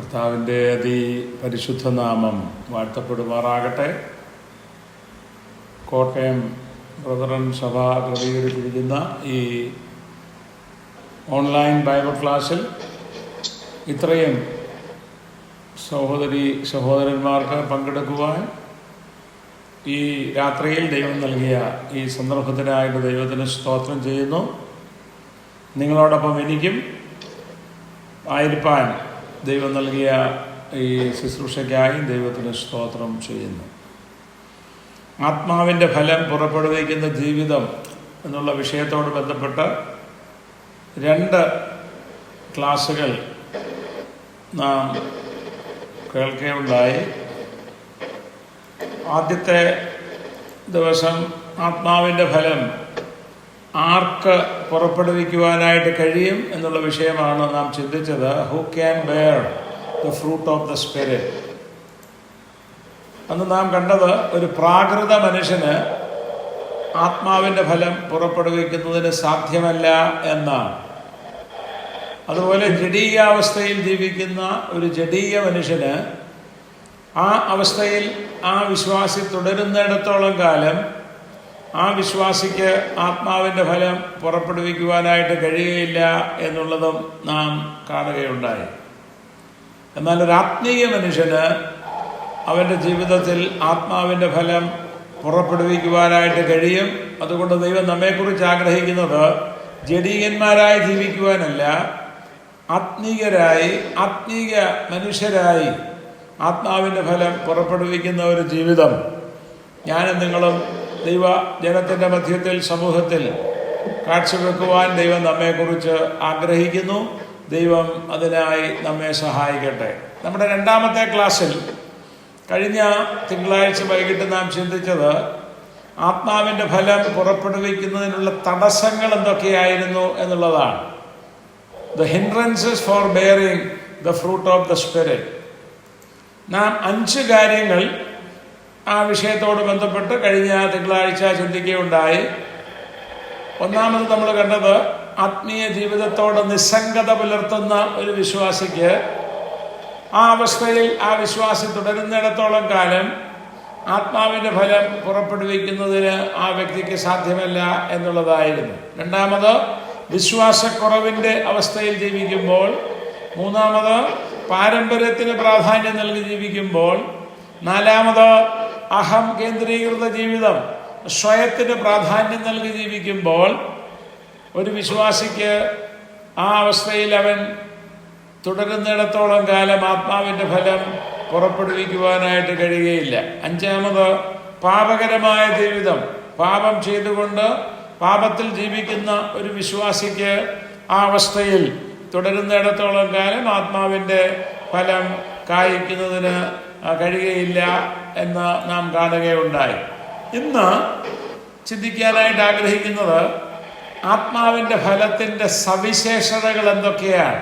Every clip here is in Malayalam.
കർത്താവിൻ്റെ അതിപരിശുദ്ധ നാമം വാഴ്ത്തപ്പെടുമാറാകട്ടെ. കോട്ടയം ബ്രദറൻ സഭ ക്രമീകരിച്ചിരിക്കുന്ന ഈ ഓൺലൈൻ ബൈബിൾ ക്ലാസ്സിൽ ഇത്രയും സഹോദരന്മാർക്ക് പങ്കെടുക്കുവാൻ ഈ രാത്രിയിൽ ദൈവം നൽകിയ ഈ സന്ദർഭത്തിനായിട്ട് ദൈവത്തിന് സ്തോത്രം ചെയ്യുന്നു. നിങ്ങളോടൊപ്പം എനിക്കും ആയിരിക്കാൻ ദൈവം നൽകിയ ഈ ശുശ്രൂഷയ്ക്കായി ദൈവത്തിന് സ്തോത്രം ചെയ്യുന്നു. ആത്മാവിൻ്റെ ഫലം പുറപ്പെടുവിക്കുന്ന ജീവിതം എന്നുള്ള വിഷയത്തോട് ബന്ധപ്പെട്ട് 2 ക്ലാസ്സുകൾ നാം കേൾക്കുകയുണ്ടായി. ആദ്യത്തെ ദിവസം ആത്മാവിൻ്റെ ഫലം ആർക്ക് പുറപ്പെടുവിക്കുവാനായിട്ട് കഴിയും എന്നുള്ള വിഷയമാണ് നാം ചിന്തിച്ചത്. Who can bear the fruit of the spirit. അന്ന് നാം കണ്ടത് ഒരു പ്രാകൃത മനുഷ്യന് ആത്മാവിൻ്റെ ഫലം പുറപ്പെടുവിക്കുന്നതിന് സാധ്യമല്ല എന്നാണ്. അതുപോലെ ജഡീയാവസ്ഥയിൽ ജീവിക്കുന്ന ഒരു ജഡീയ മനുഷ്യന് ആ അവസ്ഥയിൽ ആ വിശ്വാസി തുടരുന്നിടത്തോളം കാലം ആ വിശ്വാസിക്ക് ആത്മാവിൻ്റെ ഫലം പുറപ്പെടുവിക്കുവാനായിട്ട് കഴിയുകയില്ല എന്നുള്ളതും നാം കാണുകയുണ്ടായി. എന്നാൽ ഒരു ആത്മീയ മനുഷ്യന് അവൻ്റെ ജീവിതത്തിൽ ആത്മാവിൻ്റെ ഫലം പുറപ്പെടുവിക്കുവാനായിട്ട് കഴിയും. അതുകൊണ്ട് ദൈവം നമ്മെക്കുറിച്ച് ആഗ്രഹിക്കുന്നത് ജഡീയന്മാരായി ജീവിക്കുവാനല്ല, ആത്മീയ മനുഷ്യരായി ആത്മാവിൻ്റെ ഫലം പുറപ്പെടുവിക്കുന്ന ഒരു ജീവിതം ഞാനും നിങ്ങളും ദൈവ ജനത്തിൻ്റെ മധ്യത്തിൽ സമൂഹത്തിൽ കാഴ്ചവെക്കുവാൻ ദൈവം നമ്മെക്കുറിച്ച് ആഗ്രഹിക്കുന്നു. ദൈവം അതിനായി നമ്മെ സഹായിക്കട്ടെ. നമ്മുടെ 2ാമത്തെ ക്ലാസ്സിൽ കഴിഞ്ഞ തിങ്കളാഴ്ച വൈകിട്ട് നാം ചിന്തിച്ചത് ആത്മാവിൻ്റെ ഫലം പുറപ്പെടുവിക്കുന്നതിനുള്ള തടസ്സങ്ങൾ എന്തൊക്കെയായിരുന്നു എന്നുള്ളതാണ്. The hindrances four bearing the fruit of the spirit. നാം 5 കാര്യങ്ങൾ ആ വിഷയത്തോട് ബന്ധപ്പെട്ട് കഴിഞ്ഞ തിങ്കളാഴ്ച ചിന്തിക്കുകയുണ്ടായി. ഒന്നാമത് നമ്മൾ കണ്ടത് ആത്മീയ ജീവിതത്തോട് നിസ്സംഗത പുലർത്തുന്ന ഒരു വിശ്വാസിക്ക് ആ അവസ്ഥയിൽ ആ വിശ്വാസി തുടരുന്നിടത്തോളം കാലം ആത്മാവിൻ്റെ ഫലം പുറപ്പെടുവിക്കുന്നതിന് ആ വ്യക്തിക്ക് സാധ്യമല്ല എന്നുള്ളതായിരുന്നു. 2ാമത് വിശ്വാസക്കുറവിൻ്റെ അവസ്ഥയിൽ ജീവിക്കുമ്പോൾ. 3ാമത് പാരമ്പര്യത്തിന് പ്രാധാന്യം നൽകി ജീവിക്കുമ്പോൾ. 4ാമത് അഹം കേന്ദ്രീകൃത ജീവിതം, സ്വയത്തിന് പ്രാധാന്യം നൽകി ജീവിക്കുമ്പോൾ ഒരു വിശ്വാസിക്ക് ആ അവസ്ഥയിൽ അവൻ തുടരുന്നിടത്തോളം കാലം ആത്മാവിൻ്റെ ഫലം പുറപ്പെടുവിക്കുവാനായിട്ട് കഴിയുകയില്ല. 5ാമത് പാപകരമായ ജീവിതം, പാപം ചെയ്തുകൊണ്ട് പാപത്തിൽ ജീവിക്കുന്ന ഒരു വിശ്വാസിക്ക് ആ അവസ്ഥയിൽ തുടരുന്നിടത്തോളം കാലം ആത്മാവിൻ്റെ ഫലം കായ്ക്കുന്നതിന് കഴിയുകയില്ല എന്ന് നാം കാണുകയുണ്ടായി. ഇന്ന് ചിന്തിക്കാനായിട്ട് ആഗ്രഹിക്കുന്നത് ആത്മാവിൻ്റെ ഫലത്തിൻ്റെ സവിശേഷതകൾ എന്തൊക്കെയാണ്.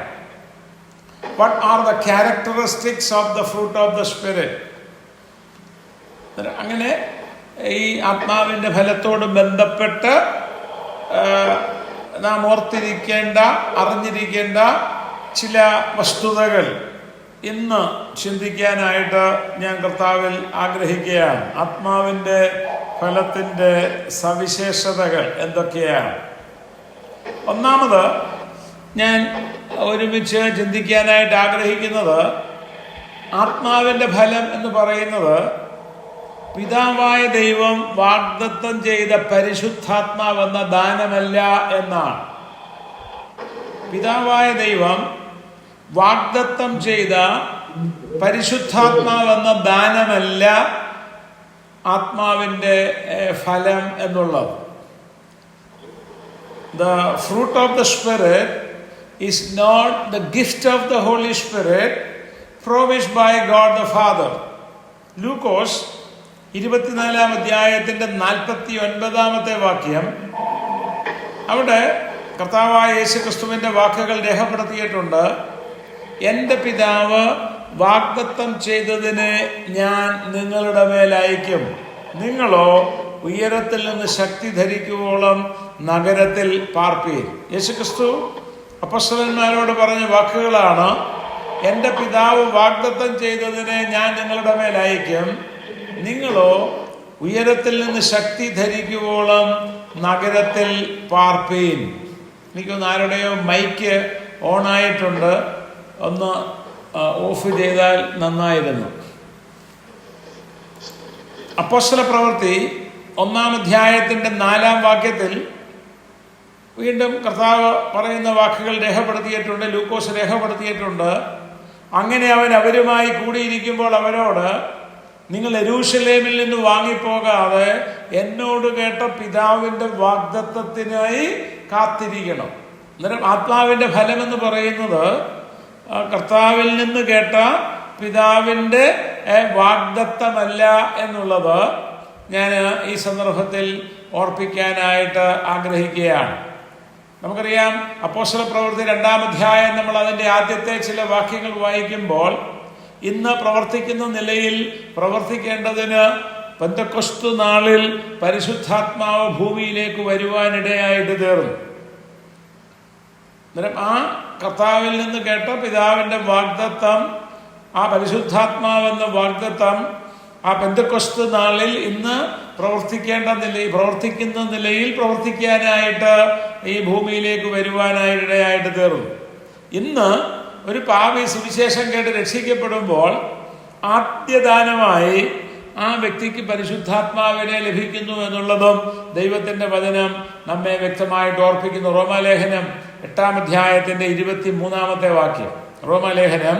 What are the characteristics of the fruit of the spirit? അങ്ങനെ ഈ ആത്മാവിൻ്റെ ഫലത്തോട് ബന്ധപ്പെട്ട് നാം അറിഞ്ഞിരിക്കേണ്ട ചില വസ്തുതകൾ ഇന്ന് ചിന്തിക്കാനായിട്ട് ഞാൻ കർത്താവിൽ ആഗ്രഹിക്കുകയാണ്. ആത്മാവിൻ്റെ ഫലത്തിൻ്റെ സവിശേഷതകൾ എന്തൊക്കെയാണ്? ഒന്നാമത് ഞാൻ ഒരുമിച്ച് ചിന്തിക്കാനായിട്ട് ആഗ്രഹിക്കുന്നത് ആത്മാവിൻ്റെ ഫലം എന്ന് പറയുന്നത് പിതാവായ ദൈവം വാഗ്ദത്തം ചെയ്ത പരിശുദ്ധാത്മാവെന്ന ദാനമല്ല എന്നാണ്. പിതാവായ ദൈവം വാഗ്ദത്തം ചെയ്ത പരിശുദ്ധാത്മാവെന്ന ദാനമല്ല ആത്മാവിൻ്റെ ഫലം എന്നുള്ളത്. The fruit of the Spirit is not the gift of the Holy Spirit promised by God the Father. ലൂക്കോസ് 24-ാം അധ്യായത്തിൻ്റെ 49-ാമത്തെ വാക്യം, അവിടെ കർത്താവായ യേശുക്രിസ്തുവിൻ്റെ വാക്കുകൾ രേഖപ്പെടുത്തിയിട്ടുണ്ട്. എൻ്റെ പിതാവ് വാഗ്ദത്തം ചെയ്തതിനെ ഞാൻ നിങ്ങളുടെ മേൽ അയക്കും, നിങ്ങളോ ഉയരത്തിൽ നിന്ന് ശക്തി ധരിക്കുവോളം നഗരത്തിൽ പാർപ്പീൻ. യേശുക്രിസ്തു അപ്പോസ്തലന്മാരോട് പറഞ്ഞ വാക്കുകളാണ് എൻ്റെ പിതാവ് വാഗ്ദത്തം ചെയ്തതിനെ ഞാൻ നിങ്ങളുടെ മേൽ അയക്കും. നിങ്ങളോ ഉയരത്തിൽ നിന്ന് ശക്തി ധരിക്കുവോളം നഗരത്തിൽ പാർപ്പീൻ. എനിക്കൊന്ന് ആരുടെയോ മൈക്ക് ഓണായിട്ടുണ്ട്, ഒന്ന് ഓഫ് ചെയ്താൽ നന്നായിരുന്നു. അപ്പോസ്തല പ്രവൃത്തി 1-ാം അധ്യായത്തിൻ്റെ 4-ാം വാക്യത്തിൽ വീണ്ടും കർത്താവ് പറയുന്ന വാക്കുകൾ രേഖപ്പെടുത്തിയിട്ടുണ്ട്, ലൂക്കോസ് രേഖപ്പെടുത്തിയിട്ടുണ്ട്. അങ്ങനെ അവൻ അവരുമായി കൂടിയിരിക്കുമ്പോൾ അവരോട്, നിങ്ങൾ യെരൂശലേമിൽ നിന്ന് വാങ്ങിപ്പോകാതെ എന്നോട് കേട്ട പിതാവിൻ്റെ വാഗ്ദത്തത്തിനായി കാത്തിരിക്കണം. അന്നേരം ആത്മാവിൻ്റെ ഫലമെന്ന് പറയുന്നത് കർത്താവിൽ നിന്ന് കേട്ട പിതാവിൻ്റെ വാഗ്ദത്തമല്ല എന്നുള്ളത് ഞാൻ ഈ സന്ദർഭത്തിൽ ഓർപ്പിക്കാനായിട്ട് ആഗ്രഹിക്കുകയാണ്. നമുക്കറിയാം, അപ്പോസ്തല പ്രവൃത്തി 2-ാം അധ്യായം നമ്മൾ അതിൻ്റെ ആദ്യത്തെ ചില വാക്യങ്ങൾ വായിക്കുമ്പോൾ, ഇന്ന് പ്രവർത്തിക്കുന്ന നിലയിൽ പ്രവർത്തിക്കേണ്ടതിന് പെന്തക്കോസ്ത് നാളിൽ പരിശുദ്ധാത്മാവ് ഭൂമിയിലേക്ക് വരുവാനിടയായിട്ട് തീർന്നു. അന്നേരം ആ കർത്താവിൽ നിന്ന് കേട്ട പിതാവിൻ്റെ വാഗ്ദത്തം, ആ പരിശുദ്ധാത്മാവെന്ന വാഗ്ദത്തം ആ പെന്തക്കോസ്ത് നാളിൽ ഇന്ന് പ്രവർത്തിക്കുന്ന നിലയിൽ പ്രവർത്തിക്കാനായിട്ട് ഈ ഭൂമിയിലേക്ക് വരുവാനായിടയായിട്ട് തീർന്നു. ഇന്ന് ഒരു പാപി സുവിശേഷം കേട്ട് രക്ഷിക്കപ്പെടുമ്പോൾ ആദ്യദാനമായി ആ വ്യക്തിക്ക് പരിശുദ്ധാത്മാവിനെ ലഭിക്കുന്നു എന്നുള്ളതും ദൈവത്തിൻ്റെ വചനം നമ്മെ വ്യക്തമായിട്ട് ഓർപ്പിക്കുന്നു. റോമാലേഖനം 8-ാം അധ്യായത്തിൻ്റെ 23-ാമത്തെ വാക്യം. റോമാലേഖനം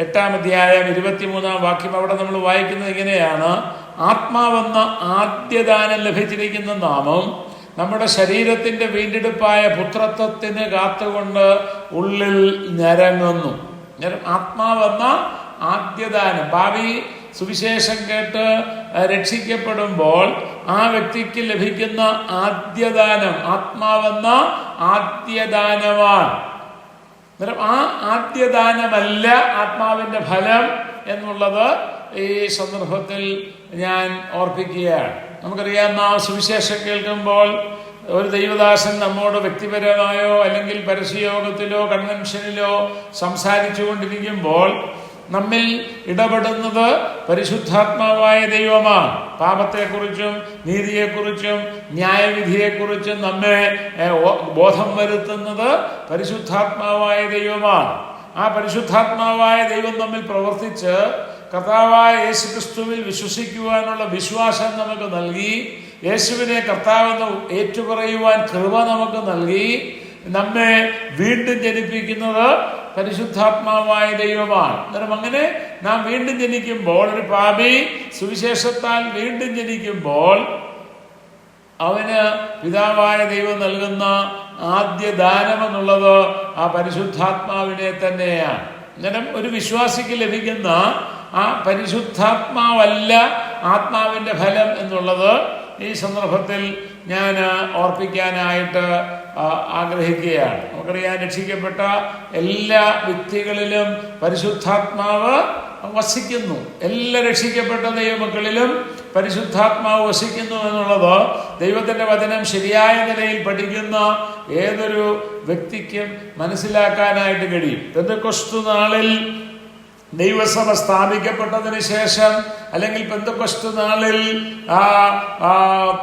8-ാം അധ്യായം 23-ാം വാക്യം. അവിടെ നമ്മൾ വായിക്കുന്നത് ഇങ്ങനെയാണ്: ആത്മാവെന്ന ആദ്യദാനം ലഭിച്ചിരിക്കുന്ന നാമം നമ്മുടെ ശരീരത്തിന്റെ വീണ്ടെടുപ്പായ പുത്രത്വത്തിന് കാത്തുകൊണ്ട് ഉള്ളിൽ ഞരങ്ങുന്നു. ആത്മാവെന്ന ആദ്യദാനം, ഭാവി സുവിശേഷം കേട്ട് രക്ഷിക്കപ്പെടുമ്പോൾ ആ വ്യക്തിക്ക് ലഭിക്കുന്ന ആദ്യദാനം ആത്മാവെന്ന ആദ്യദാനമാണ്. ആ ആദ്യദാനമല്ല ആത്മാവിൻ്റെ ഫലം എന്നുള്ളത് ഈ സന്ദർഭത്തിൽ ഞാൻ ഓർപ്പിക്കുകയാണ്. നമുക്കറിയാം, നാം സുവിശേഷം കേൾക്കുമ്പോൾ ഒരു ദൈവദാസൻ നമ്മോട് വ്യക്തിപരമായോ അല്ലെങ്കിൽ പരസ്യയോഗത്തിലോ കൺവെൻഷനിലോ സംസാരിച്ചു കൊണ്ടിരിക്കുമ്പോൾ നമ്മിൽ ഇടപെടുന്നത് പരിശുദ്ധാത്മാവായ ദൈവമാണ്. പാപത്തെക്കുറിച്ചും നീതിയെക്കുറിച്ചും ന്യായവിധിയെക്കുറിച്ചും നമ്മെ ബോധം വരുത്തുന്നത് പരിശുദ്ധാത്മാവായ ദൈവമാണ്. ആ പരിശുദ്ധാത്മാവായ ദൈവം നമ്മിൽ പ്രവർത്തിച്ച് കർത്താവായ യേശുക്രിസ്തുവിൽ വിശ്വസിക്കുവാനുള്ള വിശ്വാസം നമുക്ക് നൽകി, യേശുവിനെ കർത്താവെന്ന് ഏറ്റുപറയുവാൻ കൃപ നമുക്ക് നൽകി, നമ്മെ വീണ്ടും ജനിപ്പിക്കുന്നത് പരിശുദ്ധാത്മാവായ ദൈവമാണ്. അന്നേരം അങ്ങനെ നാം വീണ്ടും ജനിക്കുമ്പോൾ, ഒരു പാപി സുവിശേഷത്താൽ വീണ്ടും ജനിക്കുമ്പോൾ അവന് പിതാവായ ദൈവം നൽകുന്ന ആദ്യ ദാനം എന്നുള്ളത് ആ പരിശുദ്ധാത്മാവിനെ തന്നെയാണ്. അന്നേരം ഒരു വിശ്വാസിക്ക് ലഭിക്കുന്ന ആ പരിശുദ്ധാത്മാവല്ല ആത്മാവിൻ്റെ ഫലം എന്നുള്ളത് ഈ സന്ദർഭത്തിൽ ഞാൻ ഓർപ്പിക്കാനായിട്ട് ആഗ്രഹിക്കുകയാണ്. നമുക്കറിയാൻ, രക്ഷിക്കപ്പെട്ട എല്ലാ വ്യക്തികളിലും പരിശുദ്ധാത്മാവ് വസിക്കുന്നു. എല്ലാ രക്ഷിക്കപ്പെട്ട ദൈവമക്കളിലും പരിശുദ്ധാത്മാവ് വസിക്കുന്നു എന്നുള്ളത് ദൈവത്തിൻ്റെ വചനം ശരിയായ നിലയിൽ പഠിക്കുന്ന ഏതൊരു വ്യക്തിക്കും മനസ്സിലാക്കാനായിട്ട് കഴിയും. പെന്തക്കോസ്ത് നാളിൽ ദൈവസഭ സ്ഥാപിക്കപ്പെട്ടതിന് ശേഷം, അല്ലെങ്കിൽ പെന്തക്കോസ്ത് നാളിൽ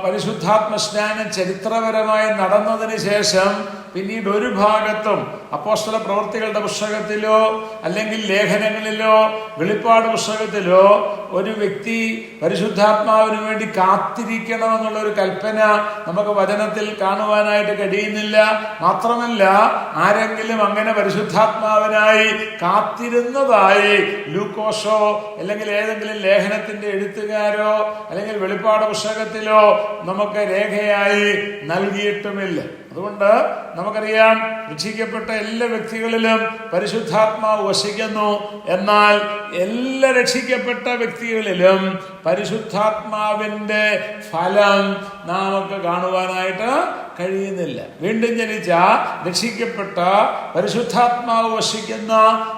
പരിശുദ്ധാത്മ സ്നാനം ചരിത്രപരമായി നടന്നതിന് ശേഷം പിന്നീട് ഒരു ഭാഗത്തും അപ്പോസ്തല പ്രവൃത്തികളുടെ പുസ്തകത്തിലോ അല്ലെങ്കിൽ ലേഖനങ്ങളിലോ വെളിപ്പാട് പുസ്തകത്തിലോ ഒരു വ്യക്തി പരിശുദ്ധാത്മാവിന് വേണ്ടി കാത്തിരിക്കണമെന്നുള്ള ഒരു കൽപ്പന നമുക്ക് വചനത്തിൽ കാണുവാനായിട്ട് കഴിയുന്നില്ല. മാത്രമല്ല, ആരെങ്കിലും അങ്ങനെ പരിശുദ്ധാത്മാവിനായി കാത്തിരുന്നതായി ലൂക്കോസോ അല്ലെങ്കിൽ ഏതെങ്കിലും ലേഖനത്തിന്റെ എഴുത്തുകാരോ അല്ലെങ്കിൽ വെളിപ്പാട് പുസ്തകത്തിലോ നമുക്ക് രേഖയായി നൽകിയിട്ടുമില്ല. അതുകൊണ്ട് നമുക്കറിയാം, രക്ഷിക്കപ്പെട്ട എല്ലാ വ്യക്തികളിലും പരിശുദ്ധാത്മാവ് വസിക്കുന്നു. എന്നാൽ എല്ലാ രക്ഷിക്കപ്പെട്ട വ്യക്തികളിലും പരിശുദ്ധാത്മാവിൻ്റെ ഫലം നമുക്ക് കാണുവാനായിട്ട് കഴിയുന്നില്ല. വീണ്ടും ജനിച്ച, രക്ഷിക്കപ്പെട്ട, പരിശുദ്ധാത്മാവ് വസിക്കുന്ന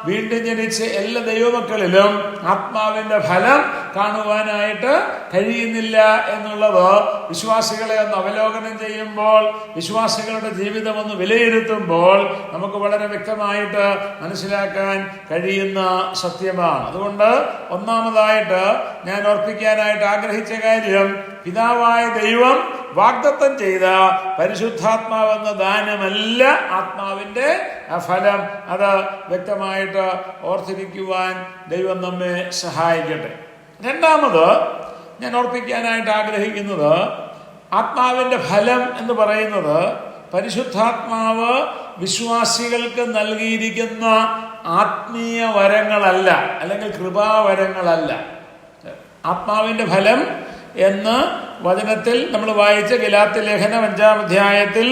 വീണ്ടും ജനിച്ച എല്ലാ ദൈവമക്കളിലും ആത്മാവിന്റെ ഫലം കാണുവാനായിട്ട് കഴിയുന്നില്ല എന്നുള്ളത് വിശ്വാസികളെ ഒന്ന് അവലോകനം ചെയ്യുമ്പോൾ, വിശ്വാസികളുടെ ജീവിതം ഒന്ന് വിലയിരുത്തുമ്പോൾ നമുക്ക് വളരെ വ്യക്തമായിട്ട് മനസ്സിലാക്കാൻ കഴിയുന്ന സത്യമാണ്. അതുകൊണ്ട് ഒന്നാമതായിട്ട് ഞാൻ ഓർപ്പിക്കാനായിട്ട് ആഗ്രഹിച്ച കാര്യം, പിതാവായ ദൈവം വാഗ്ദത്തം ചെയ്ത പരിശുദ്ധാത്മാവെന്ന ദാനമല്ല ആത്മാവിന്റെ ഫലം. അത് വ്യക്തമായിട്ട് ഓർത്തിരിക്കുവാൻ ദൈവം നമ്മെ സഹായിക്കട്ടെ. രണ്ടാമത് ഞാൻ ഓർപ്പിക്കാനായിട്ട് ആഗ്രഹിക്കുന്നത്, ആത്മാവിന്റെ ഫലം എന്ന് പറയുന്നത് പരിശുദ്ധാത്മാവ് വിശ്വാസികൾക്ക് നൽകിയിരിക്കുന്ന ആത്മീയ വരങ്ങളല്ല, അല്ലെങ്കിൽ കൃപാവരങ്ങളല്ല. ആത്മാവിന്റെ ഫലം എന്ന് വചനത്തിൽ നമ്മൾ വായിച്ച ഗലാത്യ ലേഖനം 5-ാം അധ്യായത്തിൽ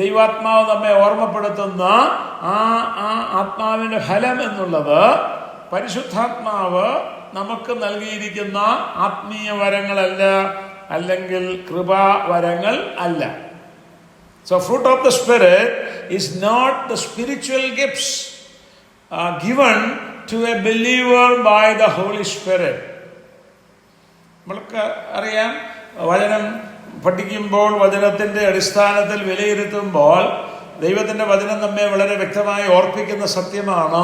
ദൈവാത്മാവ് നമ്മെ ഓർമ്മപ്പെടുത്തുന്ന ആ ആത്മാവിന്റെ ഫലം എന്നുള്ളത് പരിശുദ്ധാത്മാവ് നമുക്ക് നൽകിയിരിക്കുന്ന ആത്മീയ വരങ്ങളല്ല, അല്ലെങ്കിൽ കൃപാവരങ്ങൾ അല്ല. So fruit of the Spirit is not the spiritual gifts given to a believer by the Holy Spirit. നമ്മൾക്ക് അറിയാം, വചനം പഠിക്കുമ്പോൾ, വചനത്തിന്റെ അടിസ്ഥാനത്തിൽ വിലയിരുത്തുമ്പോൾ ദൈവത്തിന്റെ വചനം നമ്മെ വളരെ വ്യക്തമായി ഓർപ്പിക്കുന്ന സത്യമാണ്,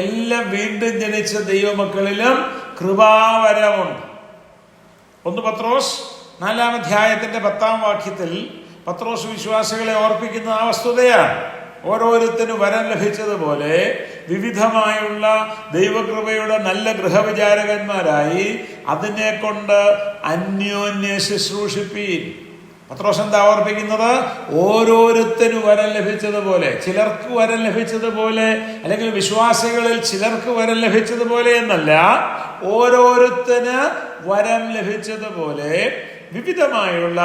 എല്ലാ വീണ്ടും ജനിച്ച ദൈവമക്കളിലും കൃപാവരമുണ്ട്. 1 പത്രോസ് 4-ാം അധ്യായത്തിന്റെ 10-ാം വാക്യത്തിൽ പത്രോസ് വിശ്വാസികളെ ഓർപ്പിക്കുന്ന ആ വസ്തുതയാണ്. ഓരോരുത്തരും വരം ലഭിച്ചതുപോലെ വിവിധമായുള്ള ദൈവകൃപയുടെ നല്ല ഗൃഹവിചാരകന്മാരായി അതിനെ കൊണ്ട് അന്യോന്യ ശുശ്രൂഷിപ്പീൻ. പത്രോസ് എന്താ ഓർപ്പിക്കുന്നത്? ഓരോരുത്തരും വരം ലഭിച്ചതുപോലെ, ചിലർക്ക് വരം ലഭിച്ചതുപോലെ, അല്ലെങ്കിൽ വിശ്വാസികളിൽ ചിലർക്ക് വരം ലഭിച്ചതുപോലെ എന്നല്ല, ഓരോരുത്തന് വരം ലഭിച്ചതുപോലെ വിവിധമായുള്ള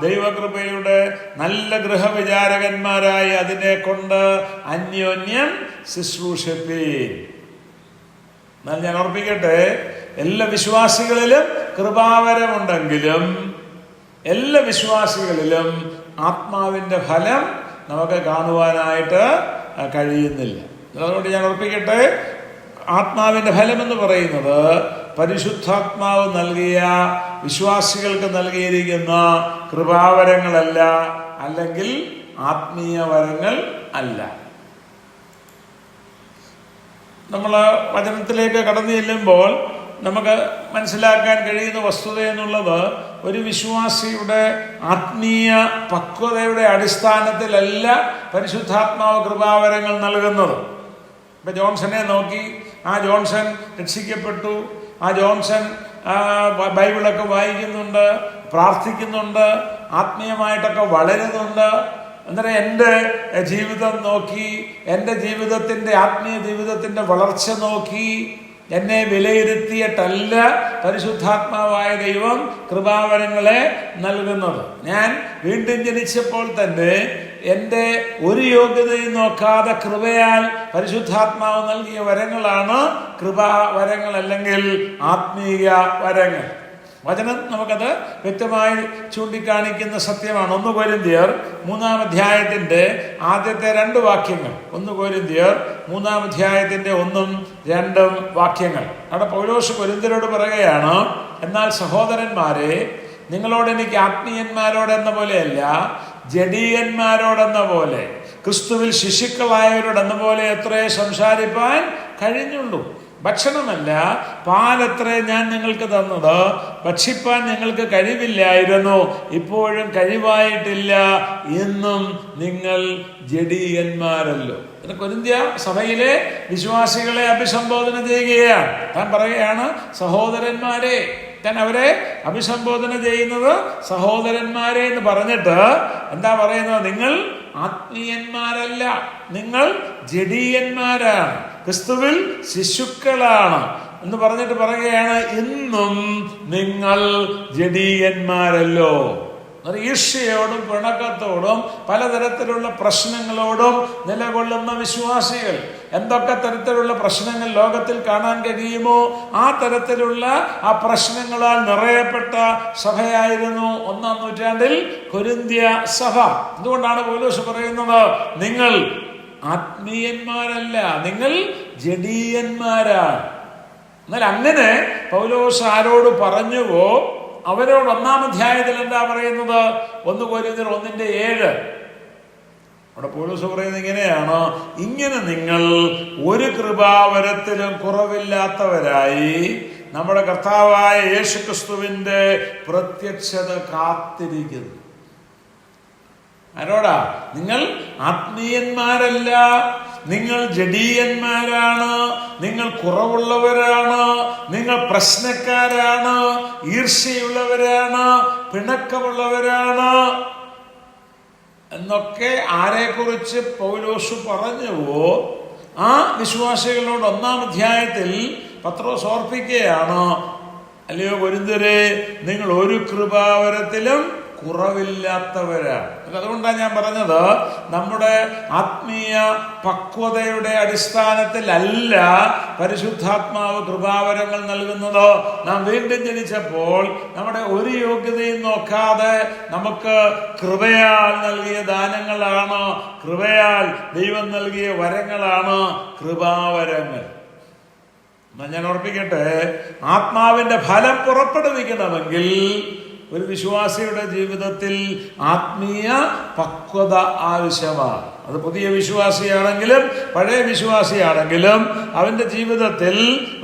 ദൈവകൃപയുടെ നല്ല ഗൃഹവിചാരകന്മാരായി അതിനെ കൊണ്ട് അന്യോന്യം ശുശ്രൂഷിപ്പീൻ. എന്നാൽ ഞാൻ ഓർപ്പിക്കട്ടെ, എല്ലാ വിശ്വാസികളിലും കൃപാവരമുണ്ടെങ്കിലും എല്ലാ വിശ്വാസികളിലും ആത്മാവിന്റെ ഫലം നമുക്ക് കാണുവാനായിട്ട് കഴിയുന്നില്ല. അതുകൊണ്ട് ഞാൻ ഓർപ്പിക്കട്ടെ, ആത്മാവിന്റെ ഫലം എന്ന് പറയുന്നത് പരിശുദ്ധാത്മാവ് നൽകിയ, വിശ്വാസികൾക്ക് നൽകിയിരിക്കുന്ന കൃപാവരങ്ങളല്ല, അല്ലെങ്കിൽ ആത്മീയ വരങ്ങൾ അല്ല. നമ്മൾ വചനത്തിലേക്ക് കടന്നു ചെല്ലുമ്പോൾ നമുക്ക് മനസ്സിലാക്കാൻ കഴിയുന്ന വസ്തുത എന്നുള്ളത്, ഒരു വിശ്വാസിയുടെ ആത്മീയ പക്വതയുടെ അടിസ്ഥാനത്തിലല്ല പരിശുദ്ധാത്മാവ് കൃപാവരങ്ങൾ നൽകുന്നത്. ഇപ്പൊ ജോൺസനെ നോക്കി, ആ ജോൺസൺ രക്ഷിക്കപ്പെട്ടു, ആ ജോൺസൺ ബൈബിളൊക്കെ വായിക്കുന്നുണ്ട്, പ്രാർത്ഥിക്കുന്നുണ്ട്, ആത്മീയമായിട്ടൊക്കെ വളരുന്നുണ്ട്. അന്നേരം എൻ്റെ ജീവിതം നോക്കി, എൻ്റെ ജീവിതത്തിൻ്റെ ആത്മീയ ജീവിതത്തിൻ്റെ വളർച്ച നോക്കി എന്നെ വിലയിരുത്തിയിട്ടല്ല പരിശുദ്ധാത്മാവായ ദൈവം കൃപാവരങ്ങളെ നൽകുന്നത്. ഞാൻ വീണ്ടും ജനിച്ചപ്പോൾ തന്നെ എൻ്റെ ഒരു യോഗ്യതയും നോക്കാതെ കൃപയാൽ പരിശുദ്ധാത്മാവ് നൽകിയ വരങ്ങളാണ് കൃപാവരങ്ങൾ, അല്ലെങ്കിൽ ആത്മീയ വരങ്ങൾ. വചനം നമുക്കത് വ്യക്തമായി ചൂണ്ടിക്കാണിക്കുന്ന സത്യമാണ്. 1 കൊരിന്ത്യർ 3-ാം അധ്യായത്തിന്റെ ആദ്യത്തെ 2 വാക്യങ്ങൾ. 1 കൊരിന്ത്യർ 3-ാം അധ്യായത്തിന്റെ 1-ഉം 2-ഉം വാക്യങ്ങൾ. അവിടെ പൗലോസ് കൊരിന്ത്യരോട് പറയുകയാണ്, എന്നാൽ സഹോദരന്മാരെ, നിങ്ങളോട് എനിക്ക് ആത്മീയന്മാരോടെന്ന പോലെയല്ല, ജഡീയന്മാരോടെന്ന പോലെ, ക്രിസ്തുവിൽ ശിശുക്കളായവരോടെന്ന പോലെ എത്രേ സംസാരിപ്പാൻ കഴിഞ്ഞുള്ളൂ. ഭക്ഷണമല്ല, പാലത്രേ ഞാൻ നിങ്ങൾക്ക് തന്നത്, ഭക്ഷിപ്പാൻ നിങ്ങൾക്ക് കഴിവില്ലായിരുന്നു, ഇപ്പോഴും കഴിവായിട്ടില്ല, എന്നും നിങ്ങൾ ജഡീയന്മാരല്ലോ. കൊരിന്ത്യ സഭയിലെ വിശ്വാസികളെ അഭിസംബോധന ചെയ്യുകയാണ്. താൻ പറയുകയാണ്, സഹോദരന്മാരെ. താൻ അവരെ അഭിസംബോധന ചെയ്യുന്നത് സഹോദരന്മാരെ എന്ന് പറഞ്ഞിട്ട് എന്താ പറയുന്നത്? നിങ്ങൾ ആത്മീയന്മാരല്ല, നിങ്ങൾ ജഡീയന്മാരാണ്, ക്രിസ്തുവിൽ ശിശുക്കളാണ് എന്ന് പറഞ്ഞിട്ട് പറയുകയാണ്, ഇന്നും നിങ്ങൾ ജഡീയന്മാരല്ലോ. ഈർഷ്യയോടും പിണക്കത്തോടും പലതരത്തിലുള്ള പ്രശ്നങ്ങളോടും നിലകൊള്ളുന്ന വിശ്വാസികൾ, എന്തൊക്കെ തരത്തിലുള്ള പ്രശ്നങ്ങൾ ലോകത്തിൽ കാണാൻ കഴിയുമോ ആ തരത്തിലുള്ള ആ പ്രശ്നങ്ങളാൽ നിറയപ്പെട്ട സഭയായിരുന്നു 1-ാം നൂറ്റാണ്ടിൽ കൊരിന്ത്യ സഭ. അതുകൊണ്ടാണ് പൗലോസ് പറയുന്നത്, നിങ്ങൾ ആത്മീയന്മാരല്ല, നിങ്ങൾ ജഡീയന്മാരാണ്. എന്നാൽ അങ്ങനെ പൗലോസ് ആരോട് പറഞ്ഞുവോ അവരോട് 1-ാം അധ്യായത്തിൽ എന്താ പറയുന്നത്? 1 കൊരിന്ത്യർ 1:7. അവിടെ പൗലോസ് പറയുന്നത് ഇങ്ങനെയാണ്, ഇങ്ങനെ നിങ്ങൾ ഒരു കൃപാവരത്തിലും കുറവില്ലാത്തവരായി നമ്മുടെ കർത്താവായ യേശുക്രിസ്തുവിന്റെ പ്രത്യക്ഷത കാത്തിരിക്കുന്നു. ആരോടാ? നിങ്ങൾ ആത്മീയന്മാരല്ല, നിങ്ങൾ ജഡീയന്മാരാണ്, നിങ്ങൾ കുറവുള്ളവരാണ്, നിങ്ങൾ പ്രശ്നക്കാരാണ്, ഈർഷ്യയുള്ളവരാണ്, പിണക്കമുള്ളവരാണ് എന്നൊക്കെ ആരെക്കുറിച്ച് പൗലോസ് പറഞ്ഞുവോ ആ വിശ്വാസികളോട് 1-ാം അധ്യായത്തിൽ പത്രോസ് ഓർപ്പിക്കുകയാണ്, അല്ലയോ കൊരിന്ത്യരെ, നിങ്ങൾ ഒരു കൃപാവരത്തിലും കുറവില്ലാത്തവരാണ്. അതുകൊണ്ടാണ് ഞാൻ പറഞ്ഞത്, നമ്മുടെ ആത്മീയ പക്വതയുടെ അടിസ്ഥാനത്തിലല്ല പരിശുദ്ധാത്മാവ് കൃപാവരങ്ങൾ നൽകുന്നത്. നാം വീണ്ടും ജനിച്ചപ്പോൾ നമ്മുടെ ഒരു യോഗ്യതയും നോക്കാതെ നമുക്ക് കൃപയാൽ നൽകിയ ദാനങ്ങളാണ്, കൃപയാൽ ദൈവം നൽകിയ വരങ്ങളാണ് കൃപാവരങ്ങൾ. ഞാൻ ഓർപ്പിക്കട്ടെ, ആത്മാവിന്റെ ഫലം പുറപ്പെടുവിക്കണമെങ്കിൽ ഒരു വിശ്വാസിയുടെ ജീവിതത്തിൽ ആത്മീയ പക്വത ആവശ്യമാണ്. അത് പുതിയ വിശ്വാസിയാണെങ്കിലും പഴയ വിശ്വാസിയാണെങ്കിലും അവന്റെ ജീവിതത്തിൽ,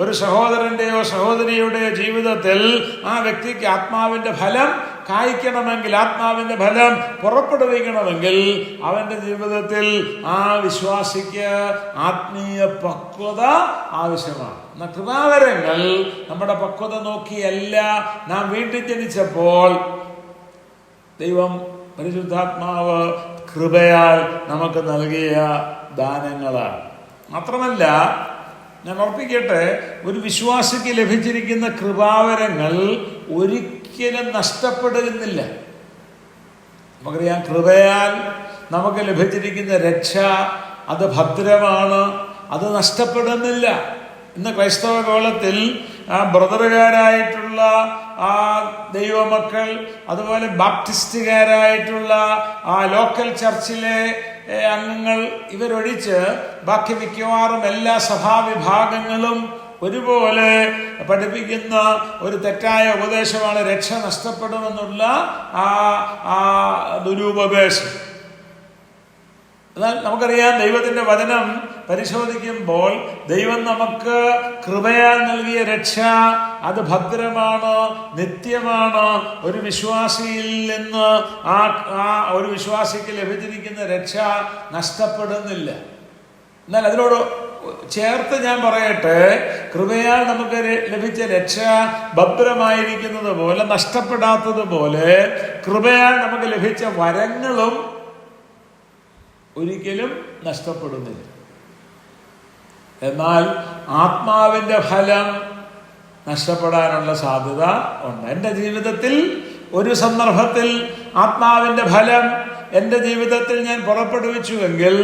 ഒരു സഹോദരന്റെയോ സഹോദരിയുടെയോ ജീവിതത്തിൽ ആ വ്യക്തിക്ക് ആത്മാവിന്റെ ഫലം കായ്ക്കണമെങ്കിൽ, ആത്മാവിന്റെ ഫലം പുറപ്പെടുവിക്കണമെങ്കിൽ അവന്റെ ജീവിതത്തിൽ ആ വിശ്വാസിക്ക് ആത്മീയ പക്വത ആവശ്യമാണ്. എന്നാൽ കൃപാവരങ്ങൾ നമ്മുടെ പക്വത നോക്കിയല്ല നാം വീണ്ടും ജനിച്ചപ്പോൾ ദൈവം പരിശുദ്ധാത്മാവ് കൃപയാൽ നമുക്ക് നൽകിയ ദാനങ്ങളാണ്. മാത്രമല്ല, ഞാൻ ഓർപ്പിക്കട്ടെ, ഒരു വിശ്വാസിക്ക് ലഭിച്ചിരിക്കുന്ന കൃപാവരങ്ങൾ ഒരിക്കലും നഷ്ടപ്പെടുന്നില്ല. നമുക്കറിയാം, കൃപയാൽ നമുക്ക് ലഭിച്ചിരിക്കുന്ന രക്ഷ അത് ഭദ്രമാണ്, അത് നഷ്ടപ്പെടുന്നില്ല. ഇന്ന് ക്രൈസ്തവ ഗോളത്തിൽ ബ്രദറുകാരായിട്ടുള്ള ദൈവമക്കൾ, അതുപോലെ ബാപ്റ്റിസ്റ്റുകാരായിട്ടുള്ള ലോക്കൽ ചർച്ചിലെ അംഗങ്ങൾ, ഇവരൊഴിച്ച് ബാക്കി മിക്കവാറും എല്ലാ സഭാവിഭാഗങ്ങളും ഒരുപോലെ പഠിപ്പിക്കുന്ന ഒരു തെറ്റായ ഉപദേശമാണ് രക്ഷ നഷ്ടപ്പെടുമെന്നുള്ള ആ ദുരുപദേശം. എന്നാൽ നമുക്കറിയാം, ദൈവത്തിന്റെ വചനം പരിശോധിക്കുമ്പോൾ ദൈവം നമുക്ക് കൃപയാൽ നൽകിയ രക്ഷ അത് ഭദ്രമാണ്, നിത്യമാണ്. ഒരു വിശ്വാസിയിൽ നിന്ന് ഒരു വിശ്വാസിക്ക് ലഭിച്ചിരിക്കുന്ന രക്ഷ നഷ്ടപ്പെടുന്നില്ല. എന്നാൽ അതിനോട് ചേർത്ത് ഞാൻ പറയട്ടെ, കൃപയാൽ നമുക്ക് ലഭിച്ച രക്ഷ ഭദ്രമായിരിക്കുന്നത് പോലെ, നഷ്ടപ്പെടാത്തതുപോലെ, കൃപയാൽ നമുക്ക് ലഭിച്ച വരങ്ങളും ഒരിക്കലും നഷ്ടപ്പെടുന്നില്ല. എന്നാൽ ആത്മാവിന്റെ ഫലം നഷ്ടപ്പെടാനുള്ള സാധ്യത ഉണ്ട്. എൻ്റെ ജീവിതത്തിൽ ഒരു സന്ദർഭത്തിൽ ആത്മാവിന്റെ ഫലം എൻ്റെ ജീവിതത്തിൽ ഞാൻ പുറപ്പെടുവിച്ചുവെങ്കിൽ,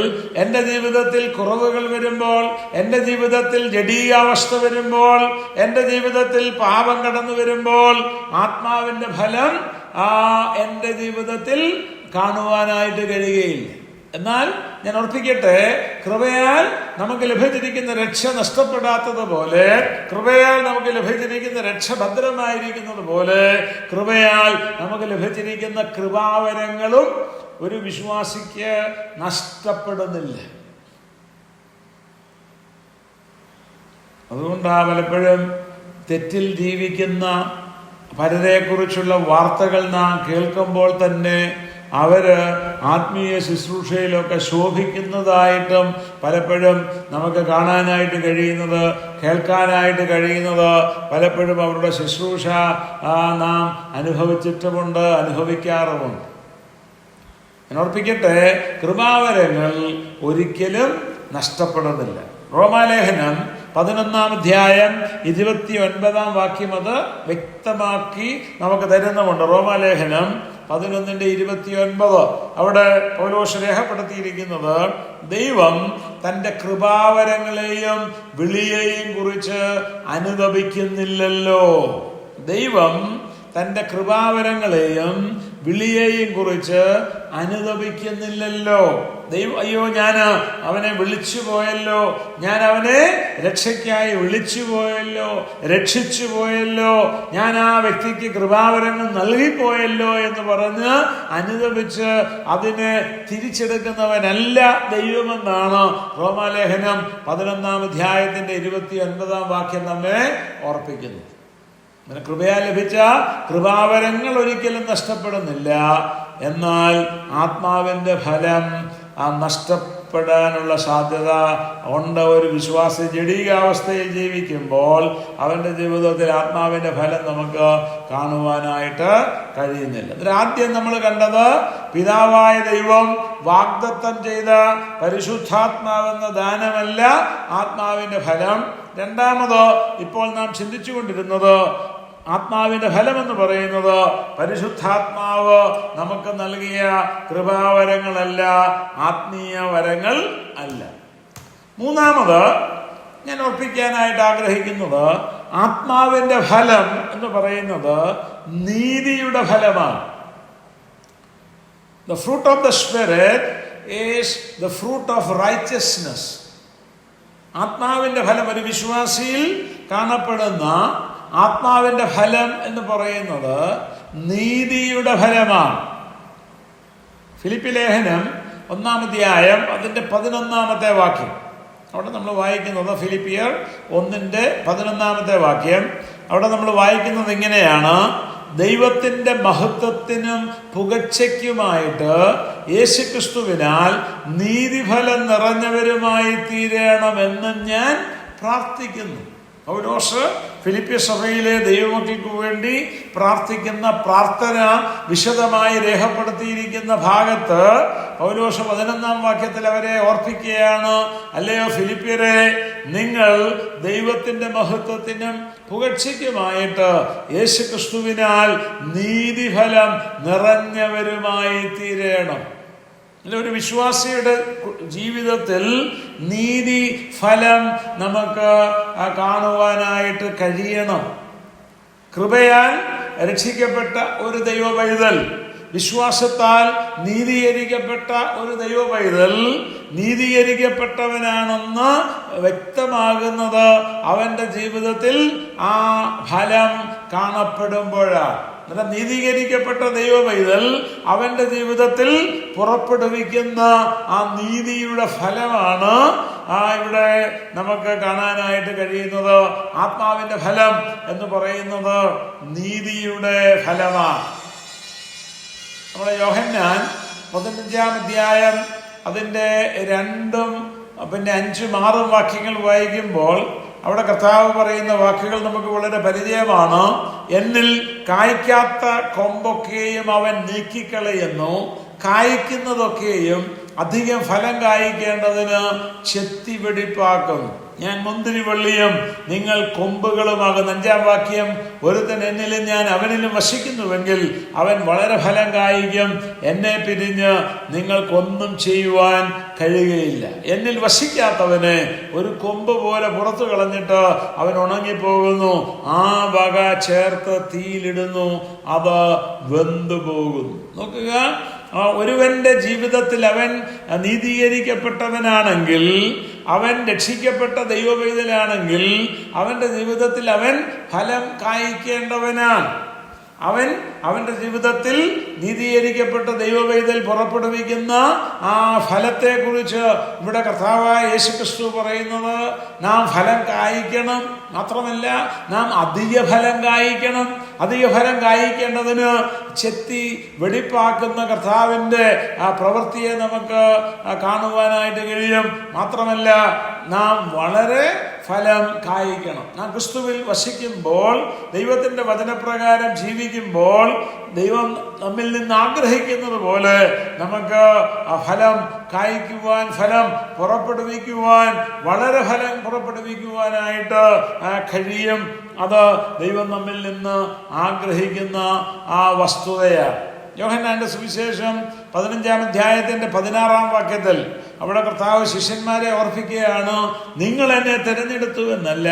എൻ്റെ ജീവിതത്തിൽ കുറവുകൾ വരുമ്പോൾ, എൻ്റെ ജീവിതത്തിൽ ജഡീയാവസ്ഥ വരുമ്പോൾ, എൻ്റെ ജീവിതത്തിൽ പാപം കടന്നു വരുമ്പോൾ ആത്മാവിന്റെ ഫലം എൻ്റെ ജീവിതത്തിൽ കാണുവാനായിട്ട് കഴിയുകയില്ല. എന്നാൽ ഞാൻ ഓർപ്പിക്കട്ടെ, കൃപയാൽ നമുക്ക് ലഭിച്ചിരിക്കുന്ന രക്ഷ നഷ്ടപ്പെടാത്തതുപോലെ, കൃപയാൽ നമുക്ക് ലഭിച്ചിരിക്കുന്ന രക്ഷ ഭദ്രമായിരിക്കുന്നത് പോലെ, കൃപയാൽ നമുക്ക് ലഭിച്ചിരിക്കുന്ന കൃപാവരങ്ങളും ഒരു വിശ്വാസിക്ക് നഷ്ടപ്പെടുന്നില്ല. അതുകൊണ്ടാണ് പലപ്പോഴും തെറ്റിൽ ജീവിക്കുന്ന പലരെക്കുറിച്ചുള്ള വാർത്തകൾ നാം കേൾക്കുമ്പോൾ തന്നെ അവര് ആത്മീയ ശുശ്രൂഷയിലൊക്കെ ശോഭിക്കുന്നതായിട്ടും പലപ്പോഴും നമുക്ക് കാണാനായിട്ട് കഴിയുന്നത്, കേൾക്കാനായിട്ട് കഴിയുന്നത്, പലപ്പോഴും അവരുടെ ശുശ്രൂഷ നാം അനുഭവിച്ചിട്ടുമുണ്ട്, അനുഭവിക്കാറുമുണ്ട്. ഞാൻ ഓർപ്പിക്കട്ടെ, കൃപാവരങ്ങൾ ഒരിക്കലും നഷ്ടപ്പെടുന്നില്ല. റോമാലേഖനം 11-ാം അധ്യായം 29-ാം വാക്യം അത് വ്യക്തമാക്കി നമുക്ക് തരുന്നുമുണ്ട്. റോമാലേഖനം 11:29 അവിടെ പൗലോസ് രേഖപ്പെടുത്തിയിരിക്കുന്നത്, ദൈവം തന്റെ കൃപാവരങ്ങളെയും വിളിയെയും കുറിച്ച് അനുതപിക്കുന്നില്ലല്ലോ. ദൈവം തന്റെ കൃപാവരങ്ങളെയും വിളിയെയും കുറിച്ച് അനുതപിക്കുന്നില്ലല്ലോ. ദൈവം, അയ്യോ ഞാൻ അവനെ വിളിച്ചു പോയല്ലോ, ഞാൻ അവനെ രക്ഷയ്ക്കായി വിളിച്ചു പോയല്ലോ, രക്ഷിച്ചു പോയല്ലോ, ഞാൻ ആ വ്യക്തിക്ക് കൃപാവരങ്ങൾ നൽകിപ്പോയല്ലോ എന്ന് പറഞ്ഞ് അനുതപിച്ച് അതിനെ തിരിച്ചെടുക്കുന്നവനല്ല ദൈവമെന്നാണ് റോമാലേഖനം 11-29 നമ്മെ ഓർപ്പിക്കുന്നത്. കൃപയാൽ ലഭിച്ച കൃപാവരങ്ങൾ ഒരിക്കലും നഷ്ടപ്പെടുന്നില്ല. എന്നാൽ ആത്മാവിന്റെ ഫലം നഷ്ടപ്പെടാനുള്ള സാധ്യത ഉണ്ട്. ഒരു വിശ്വാസി ജഡീകാവസ്ഥയിൽ ജീവിക്കുമ്പോൾ അവന്റെ ജീവിതത്തിൽ ആത്മാവിന്റെ ഫലം നമുക്ക് കാണുവാനായിട്ട് കഴിയുന്നില്ല. ആദ്യം നമ്മൾ കണ്ടത് പിതാവായ ദൈവം വാഗ്ദത്തം ചെയ്ത പരിശുദ്ധാത്മാവെന്ന ദാനമല്ല ആത്മാവിന്റെ ഫലം. രണ്ടാമത് ഇപ്പോൾ നാം ചിന്തിച്ചു കൊണ്ടിരുന്നത് ആത്മാവിന്റെ ഫലം എന്ന് പറയുന്നത് പരിശുദ്ധാത്മാവ് നമുക്ക് നൽകിയ കൃപാവരങ്ങളല്ല, ആത്മീയ വരങ്ങൾ അല്ല. മൂന്നാമത് ഞാൻ ഓർപ്പിക്കാനായിട്ട് ആഗ്രഹിക്കുന്നത്, ആത്മാവിന്റെ ഫലം എന്ന് പറയുന്നത് നീതിയുടെ ഫലമാണ്. The fruit of the Spirit is the fruit of righteousness. ആത്മാവിന്റെ ഫലം, ഒരു വിശ്വാസിയിൽ കാണപ്പെടുന്ന ആത്മാവിന്റെ ഫലം എന്ന് പറയുന്നത് നീതിയുടെ ഫലമാണ്. ഫിലിപ്പി ലേഖനം 1-ാം അതിന്റെ 11-ാമത്തെ വാക്യം അവിടെ നമ്മൾ വായിക്കുന്നത്, ഫിലിപ്പിയർ 1:11 വാക്യം അവിടെ നമ്മൾ വായിക്കുന്നത് ഇങ്ങനെയാണ്: ദൈവത്തിന്റെ മഹത്വത്തിനും പുകഴ്ചയ്ക്കുമായിട്ട് യേശുക്രിസ്തുവിനാൽ നീതിഫലം നിറഞ്ഞവരുമായി തീരണമെന്ന് ഞാൻ പ്രാർത്ഥിക്കുന്നു. പൗലോസ് ഫിലിപ്പി സഭയിലെ ദൈവമക്കൾക്ക് വേണ്ടി പ്രാർത്ഥിക്കുന്ന പ്രാർത്ഥന വിശദമായി രേഖപ്പെടുത്തിയിരിക്കുന്ന ഭാഗത്ത് പൗലോസ് 11-ാം വാക്യത്തിൽ അവരെ ഓർപ്പിക്കുകയാണ്, അല്ലയോ ഫിലിപ്പിയരെ, നിങ്ങൾ ദൈവത്തിന്റെ മഹത്വത്തിനും പുകഴ്ചയ്ക്കുമായിട്ട് യേശുക്രിസ്തുവിനാൽ നീതിഫലം നിറഞ്ഞവരുമായി തീരണം. ഒരു വിശ്വാസിയുടെ ജീവിതത്തിൽ നീതി ഫലം നമുക്ക് കാണുവാനായിട്ട് കഴിയണം. കൃപയാൽ രക്ഷിക്കപ്പെട്ട ഒരു ദൈവ പൈതൽ, വിശ്വാസത്താൽ നീതീകരിക്കപ്പെട്ട ഒരു ദൈവ പൈതൽ നീതീകരിക്കപ്പെട്ടവനാണെന്ന് വ്യക്തമാകുന്നത് അവന്റെ ജീവിതത്തിൽ ആ ഫലം കാണപ്പെടുമ്പോഴാണ്. നീതീകരിക്കപ്പെട്ട ദൈവ പൈതൽ അവന്റെ ജീവിതത്തിൽ പുറപ്പെടുവിക്കുന്ന ആ നീതിയുടെ ഫലമാണ് ഇവിടെ നമുക്ക് കാണാനായിട്ട് കഴിയുന്നത്. ആത്മാവിന്റെ ഫലം എന്ന് പറയുന്നത് നീതിയുടെ ഫലമാണ്. നമ്മുടെ യോഹന്നാൻ 15-ാം അധ്യായം അതിന്റെ 2-ഉം 5-ഉം 6-ഉം വാക്യങ്ങൾ വായിക്കുമ്പോൾ അവിടെ കർത്താവ് പറയുന്ന വാക്കുകൾ നമുക്ക് വളരെ പരിചയമാണ്. എന്നിൽ കായ്ക്കാത്ത കൊമ്പൊക്കെയും അവൻ നീക്കിക്കളയുന്നു, കായ്ക്കുന്നതൊക്കെയും അധികം ഫലം കായ്ക്കേണ്ടതിന് ചെത്തി വെടിപ്പാക്കുന്നു. ഞാൻ മുന്തിരിവള്ളിയും നിങ്ങൾ കൊമ്പുകളുമാകുന്നു. 5-ാം വാക്യം, ഒരുത്തൻ എന്നിലും ഞാൻ അവനിലും വസിക്കുന്നുവെങ്കിൽ അവൻ വളരെ ഫലം കായ്ക്കും. എന്നെ പിരിഞ്ഞ് നിങ്ങൾക്കൊന്നും ചെയ്യുവാൻ കഴിയുകയില്ല. എന്നിൽ വസിക്കാത്തവനെ ഒരു കൊമ്പ് പോലെ പുറത്തു കളഞ്ഞിട്ട് അവൻ ഉണങ്ങിപ്പോകുന്നു. ആ വക ചേർത്ത് തീയിലിടുന്നു, അത് വെന്തുപോകുന്നു. നോക്കുക, ഒരുവന്റെ ജീവിതത്തിൽ അവൻ നീതീകരിക്കപ്പെട്ടവനാണെങ്കിൽ, അവൻ രക്ഷിക്കപ്പെട്ട ദൈവപൈതലാണെങ്കിൽ അവന്റെ ജീവിതത്തിൽ അവൻ ഫലം കായ്ക്കേണ്ടവനാണ്. അവന്റെ ജീവിതത്തിൽ നീതീകരിക്കപ്പെട്ട ദൈവപൈതൽ പുറപ്പെടുവിക്കുന്ന ആ ഫലത്തെ കുറിച്ച് ഇവിടെ കർത്താവായ യേശുക്രിസ്തു പറയുന്നത്, നാം ഫലം കായ്ക്കണം. മാത്രമല്ല, നാം അധിക ഫലം കായ്ക്കണം. അധിക ഫലം കായ്ക്കേണ്ടതിന് ചെത്തി വെടിപ്പാക്കുന്ന കർത്താവിന്റെ ആ പ്രവൃത്തിയെ നമുക്ക് കാണുവാനായിട്ട് കഴിയും. മാത്രമല്ല, നാം വളരെ ഫലം കായ്ക്കണം. നാം ക്രിസ്തുവിൽ വസിക്കുമ്പോൾ, ദൈവത്തിന്റെ വചനപ്രകാരം ജീവിക്കുമ്പോൾ, ദൈവം നമ്മിൽ നിന്ന് ആഗ്രഹിക്കുന്നത് പോലെ നമുക്ക് ആ ഫലം കായ്ക്കുവാൻ, ഫലം പുറപ്പെടുവിക്കുവാൻ, വളരെ ഫലം പുറപ്പെടുവിക്കുവാനായിട്ട് കഴിയും. അത് ദൈവം നമ്മിൽ നിന്ന് ആഗ്രഹിക്കുന്ന ആ വസ്തുതയാണ്. യോഹന്നാന്റെ സുവിശേഷം 15-ാം അധ്യായത്തിന്റെ 16-ാം വാക്യത്തിൽ അവിടെ കർത്താവ് ശിഷ്യന്മാരെ ഓർപ്പിക്കുകയാണ്, നിങ്ങൾ എന്നെ തിരഞ്ഞെടുത്തു എന്നല്ല,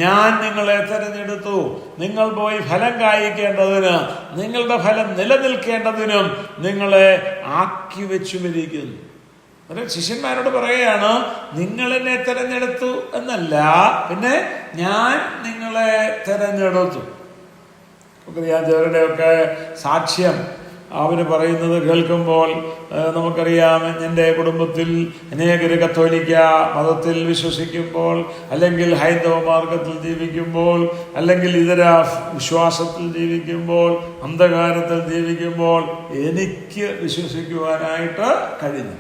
ഞാൻ നിങ്ങളെ തിരഞ്ഞെടുത്തു, നിങ്ങൾ പോയി ഫലം കായ്ക്കേണ്ടതിന്, നിങ്ങളുടെ ഫലം നിലനിൽക്കേണ്ടതിനും നിങ്ങളെ ആക്കി വെച്ചുമിരിക്കുന്നു. ശിഷ്യന്മാരോട് പറയുകയാണ്, നിങ്ങൾ എന്നെ തിരഞ്ഞെടുത്തു എന്നല്ല, പിന്നെ ഞാൻ നിങ്ങളെ തിരഞ്ഞെടുത്തു. ചിലരുടെയൊക്കെ സാക്ഷ്യം അവർ പറയുന്നത് കേൾക്കുമ്പോൾ നമുക്കറിയാം, എൻ്റെ കുടുംബത്തിൽ അനേകര് കത്തോലിക്ക മതത്തിൽ വിശ്വസിക്കുമ്പോൾ, അല്ലെങ്കിൽ ഹൈന്ദവ മാർഗത്തിൽ ജീവിക്കുമ്പോൾ, അല്ലെങ്കിൽ ഇതര വിശ്വാസത്തിൽ ജീവിക്കുമ്പോൾ, അന്ധകാരത്തിൽ ജീവിക്കുമ്പോൾ എനിക്ക് വിശ്വസിക്കുവാനായിട്ട് കഴിഞ്ഞു.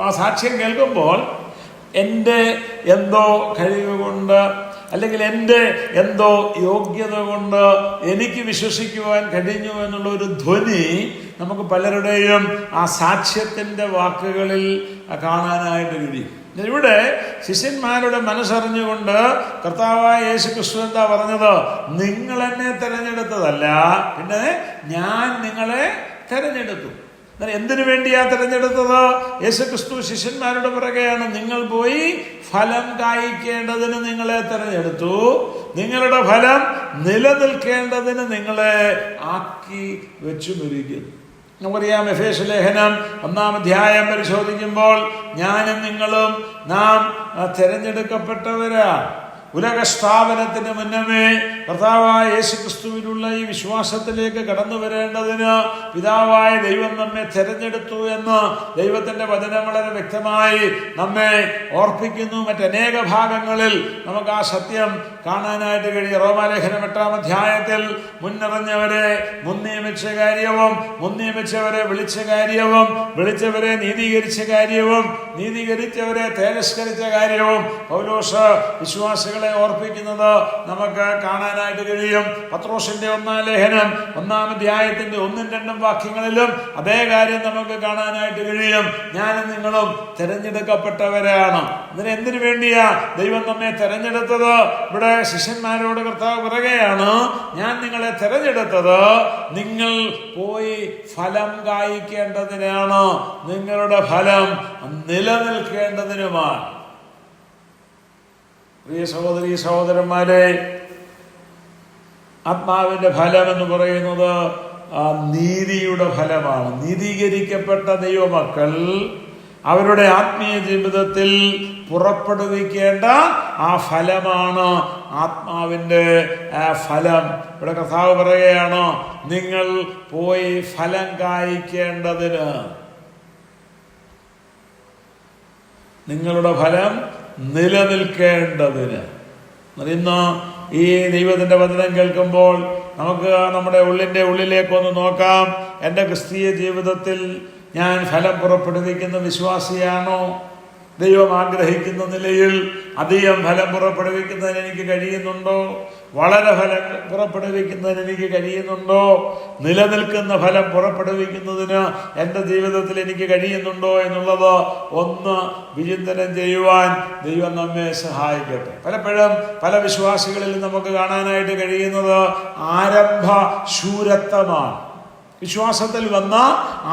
ആ സാക്ഷ്യം കേൾക്കുമ്പോൾ എൻ്റെ എന്തോ കഴിവ് കൊണ്ട്, അല്ലെങ്കിൽ എൻ്റെ എന്തോ യോഗ്യത കൊണ്ട് എനിക്ക് വിശ്വസിക്കുവാൻ കഴിഞ്ഞു എന്നുള്ള ഒരു ധ്വനി നമുക്ക് പലരുടെയും ആ സാക്ഷ്യത്തിൻ്റെ വാക്കുകളിൽ കാണാനായിട്ട് കഴിയും. ഇവിടെ ശിഷ്യന്മാരുടെ മനസ്സറിഞ്ഞുകൊണ്ട് കർത്താവായ യേശു ക്രിസ്തു എന്താ പറഞ്ഞത്? നിങ്ങൾ എന്നെ തിരഞ്ഞെടുത്തതല്ല, പിന്നെ ഞാൻ നിങ്ങളെ തിരഞ്ഞെടുത്തു. എന്തിനു വേണ്ടിയാ തിരഞ്ഞെടുത്തത്? യേശുക്രിസ്തു ശിഷ്യന്മാരുടെ പറയുകയാണ്, നിങ്ങൾ പോയി ഫലം കായ്ക്കേണ്ടതിന് നിങ്ങളെ തിരഞ്ഞെടുത്തു, നിങ്ങളുടെ ഫലം നിലനിൽക്കേണ്ടതിന് നിങ്ങളെ ആക്കി വെച്ചുമിരിക്കുന്നു. നമുക്കറിയാം, എഫേസ്യ ലേഖനം 1-ാം അധ്യായം പരിശോധിക്കുമ്പോൾ ഞാനും നിങ്ങളും നാം തിരഞ്ഞെടുക്കപ്പെട്ടവരാ. ഉലകസ്ഥാപനത്തിന് മുന്നമേ കർത്താവായ യേശുക്രിസ്തുവിനുള്ള ഈ വിശ്വാസത്തിലേക്ക് കടന്നു വരേണ്ടതിന് പിതാവായ ദൈവം നമ്മെ തിരഞ്ഞെടുത്തു എന്ന് ദൈവത്തിന്റെ വചനം വളരെ വ്യക്തമായി നമ്മെ ഓർപ്പിക്കുന്നു. മറ്റനേക ഭാഗങ്ങളിൽ നമുക്ക് ആ സത്യം കാണാനായിട്ട് കഴിയും. റോമാലേഖനം 8-ാം അധ്യായത്തിൽ മുന്നറിഞ്ഞവരെ മുൻനിയമിച്ച കാര്യവും, മുൻനിയമിച്ചവരെ വിളിച്ച കാര്യവും, വിളിച്ചവരെ നീതീകരിച്ച കാര്യവും, നീതീകരിച്ചവരെ തേജസ്കരിച്ച കാര്യവും പൗലോസ് വിശ്വാസികളെ ഓർപ്പിക്കുന്നത് നമുക്ക് കാണാനായിട്ട് കഴിയും. പത്രോസിന്റെ 1-ാം ലേഖനം 1-ാം അധ്യായത്തിന്റെ 1-2 വാക്യങ്ങളിലും അതേ കാര്യം നമുക്ക് കാണാനായിട്ട് കഴിയും. ഞാനും നിങ്ങളും തിരഞ്ഞെടുക്കപ്പെട്ടവരാണ്. എന്തിനു വേണ്ടിയാ ദൈവം നമ്മെ തിരഞ്ഞെടുത്തത്? ഇവിടെ ശിഷ്യന്മാരോട് കർത്താവ് പറയുകയാണ്, ഞാൻ നിങ്ങളെ തിരഞ്ഞെടുത്തത് നിങ്ങൾ പോയി ഫലം കായ്ക്കേണ്ടതിനാണ്, നിങ്ങളുടെ ഫലം നിലനിൽക്കേണ്ടതിനുമാണ്. പ്രിയ സഹോദരീ സഹോദരന്മാരെ, ആത്മാവിന്റെ ഫലം എന്ന് പറയുന്നത് നീതിയുടെ ഫലമാണ്. നീതീകരിക്കപ്പെട്ട ദൈവമക്കൾ അവരുടെ ആത്മീയ ജീവിതത്തിൽ പുറപ്പെടുവിക്കേണ്ട ആ ഫലമാണ് ആത്മാവിന്റെ ഫലം. ഇവിടെ കർത്താവ് പറയുകയാണ്, നിങ്ങൾ പോയി ഫലം കായ്ക്കേണ്ടതിന്, നിങ്ങളുടെ ഫലം നിലനിൽക്കേണ്ടതിന്. ഇന്ന് ഈ ദൈവത്തിന്റെ വചനം കേൾക്കുമ്പോൾ നമുക്ക് നമ്മുടെ ഉള്ളിലേക്കൊന്ന് നോക്കാം. എൻ്റെ ക്രിസ്തീയ ജീവിതത്തിൽ ഞാൻ ഫലം പുറപ്പെടുവിക്കുന്ന വിശ്വാസിയാണോ? ദൈവം ആഗ്രഹിക്കുന്ന നിലയിൽ അധികം ഫലം പുറപ്പെടുവിക്കുന്നതിന് എനിക്ക് കഴിയുന്നുണ്ടോ? വളരെ ഫലം പുറപ്പെടുവിക്കുന്നതിന് എനിക്ക് കഴിയുന്നുണ്ടോ? നിലനിൽക്കുന്ന ഫലം പുറപ്പെടുവിക്കുന്നതിന് എൻ്റെ ജീവിതത്തിൽ എനിക്ക് കഴിയുന്നുണ്ടോ എന്നുള്ളത് ഒന്ന് വിചിന്തനം ചെയ്യുവാൻ ദൈവം നമ്മെ സഹായിക്കട്ടെ. പലപ്പോഴും പല വിശ്വാസികളിൽ നമുക്ക് കാണാനായിട്ട് കഴിയുന്നത് ആരംഭ ശൂരത്വമാണ്. വിശ്വാസത്തിൽ വന്ന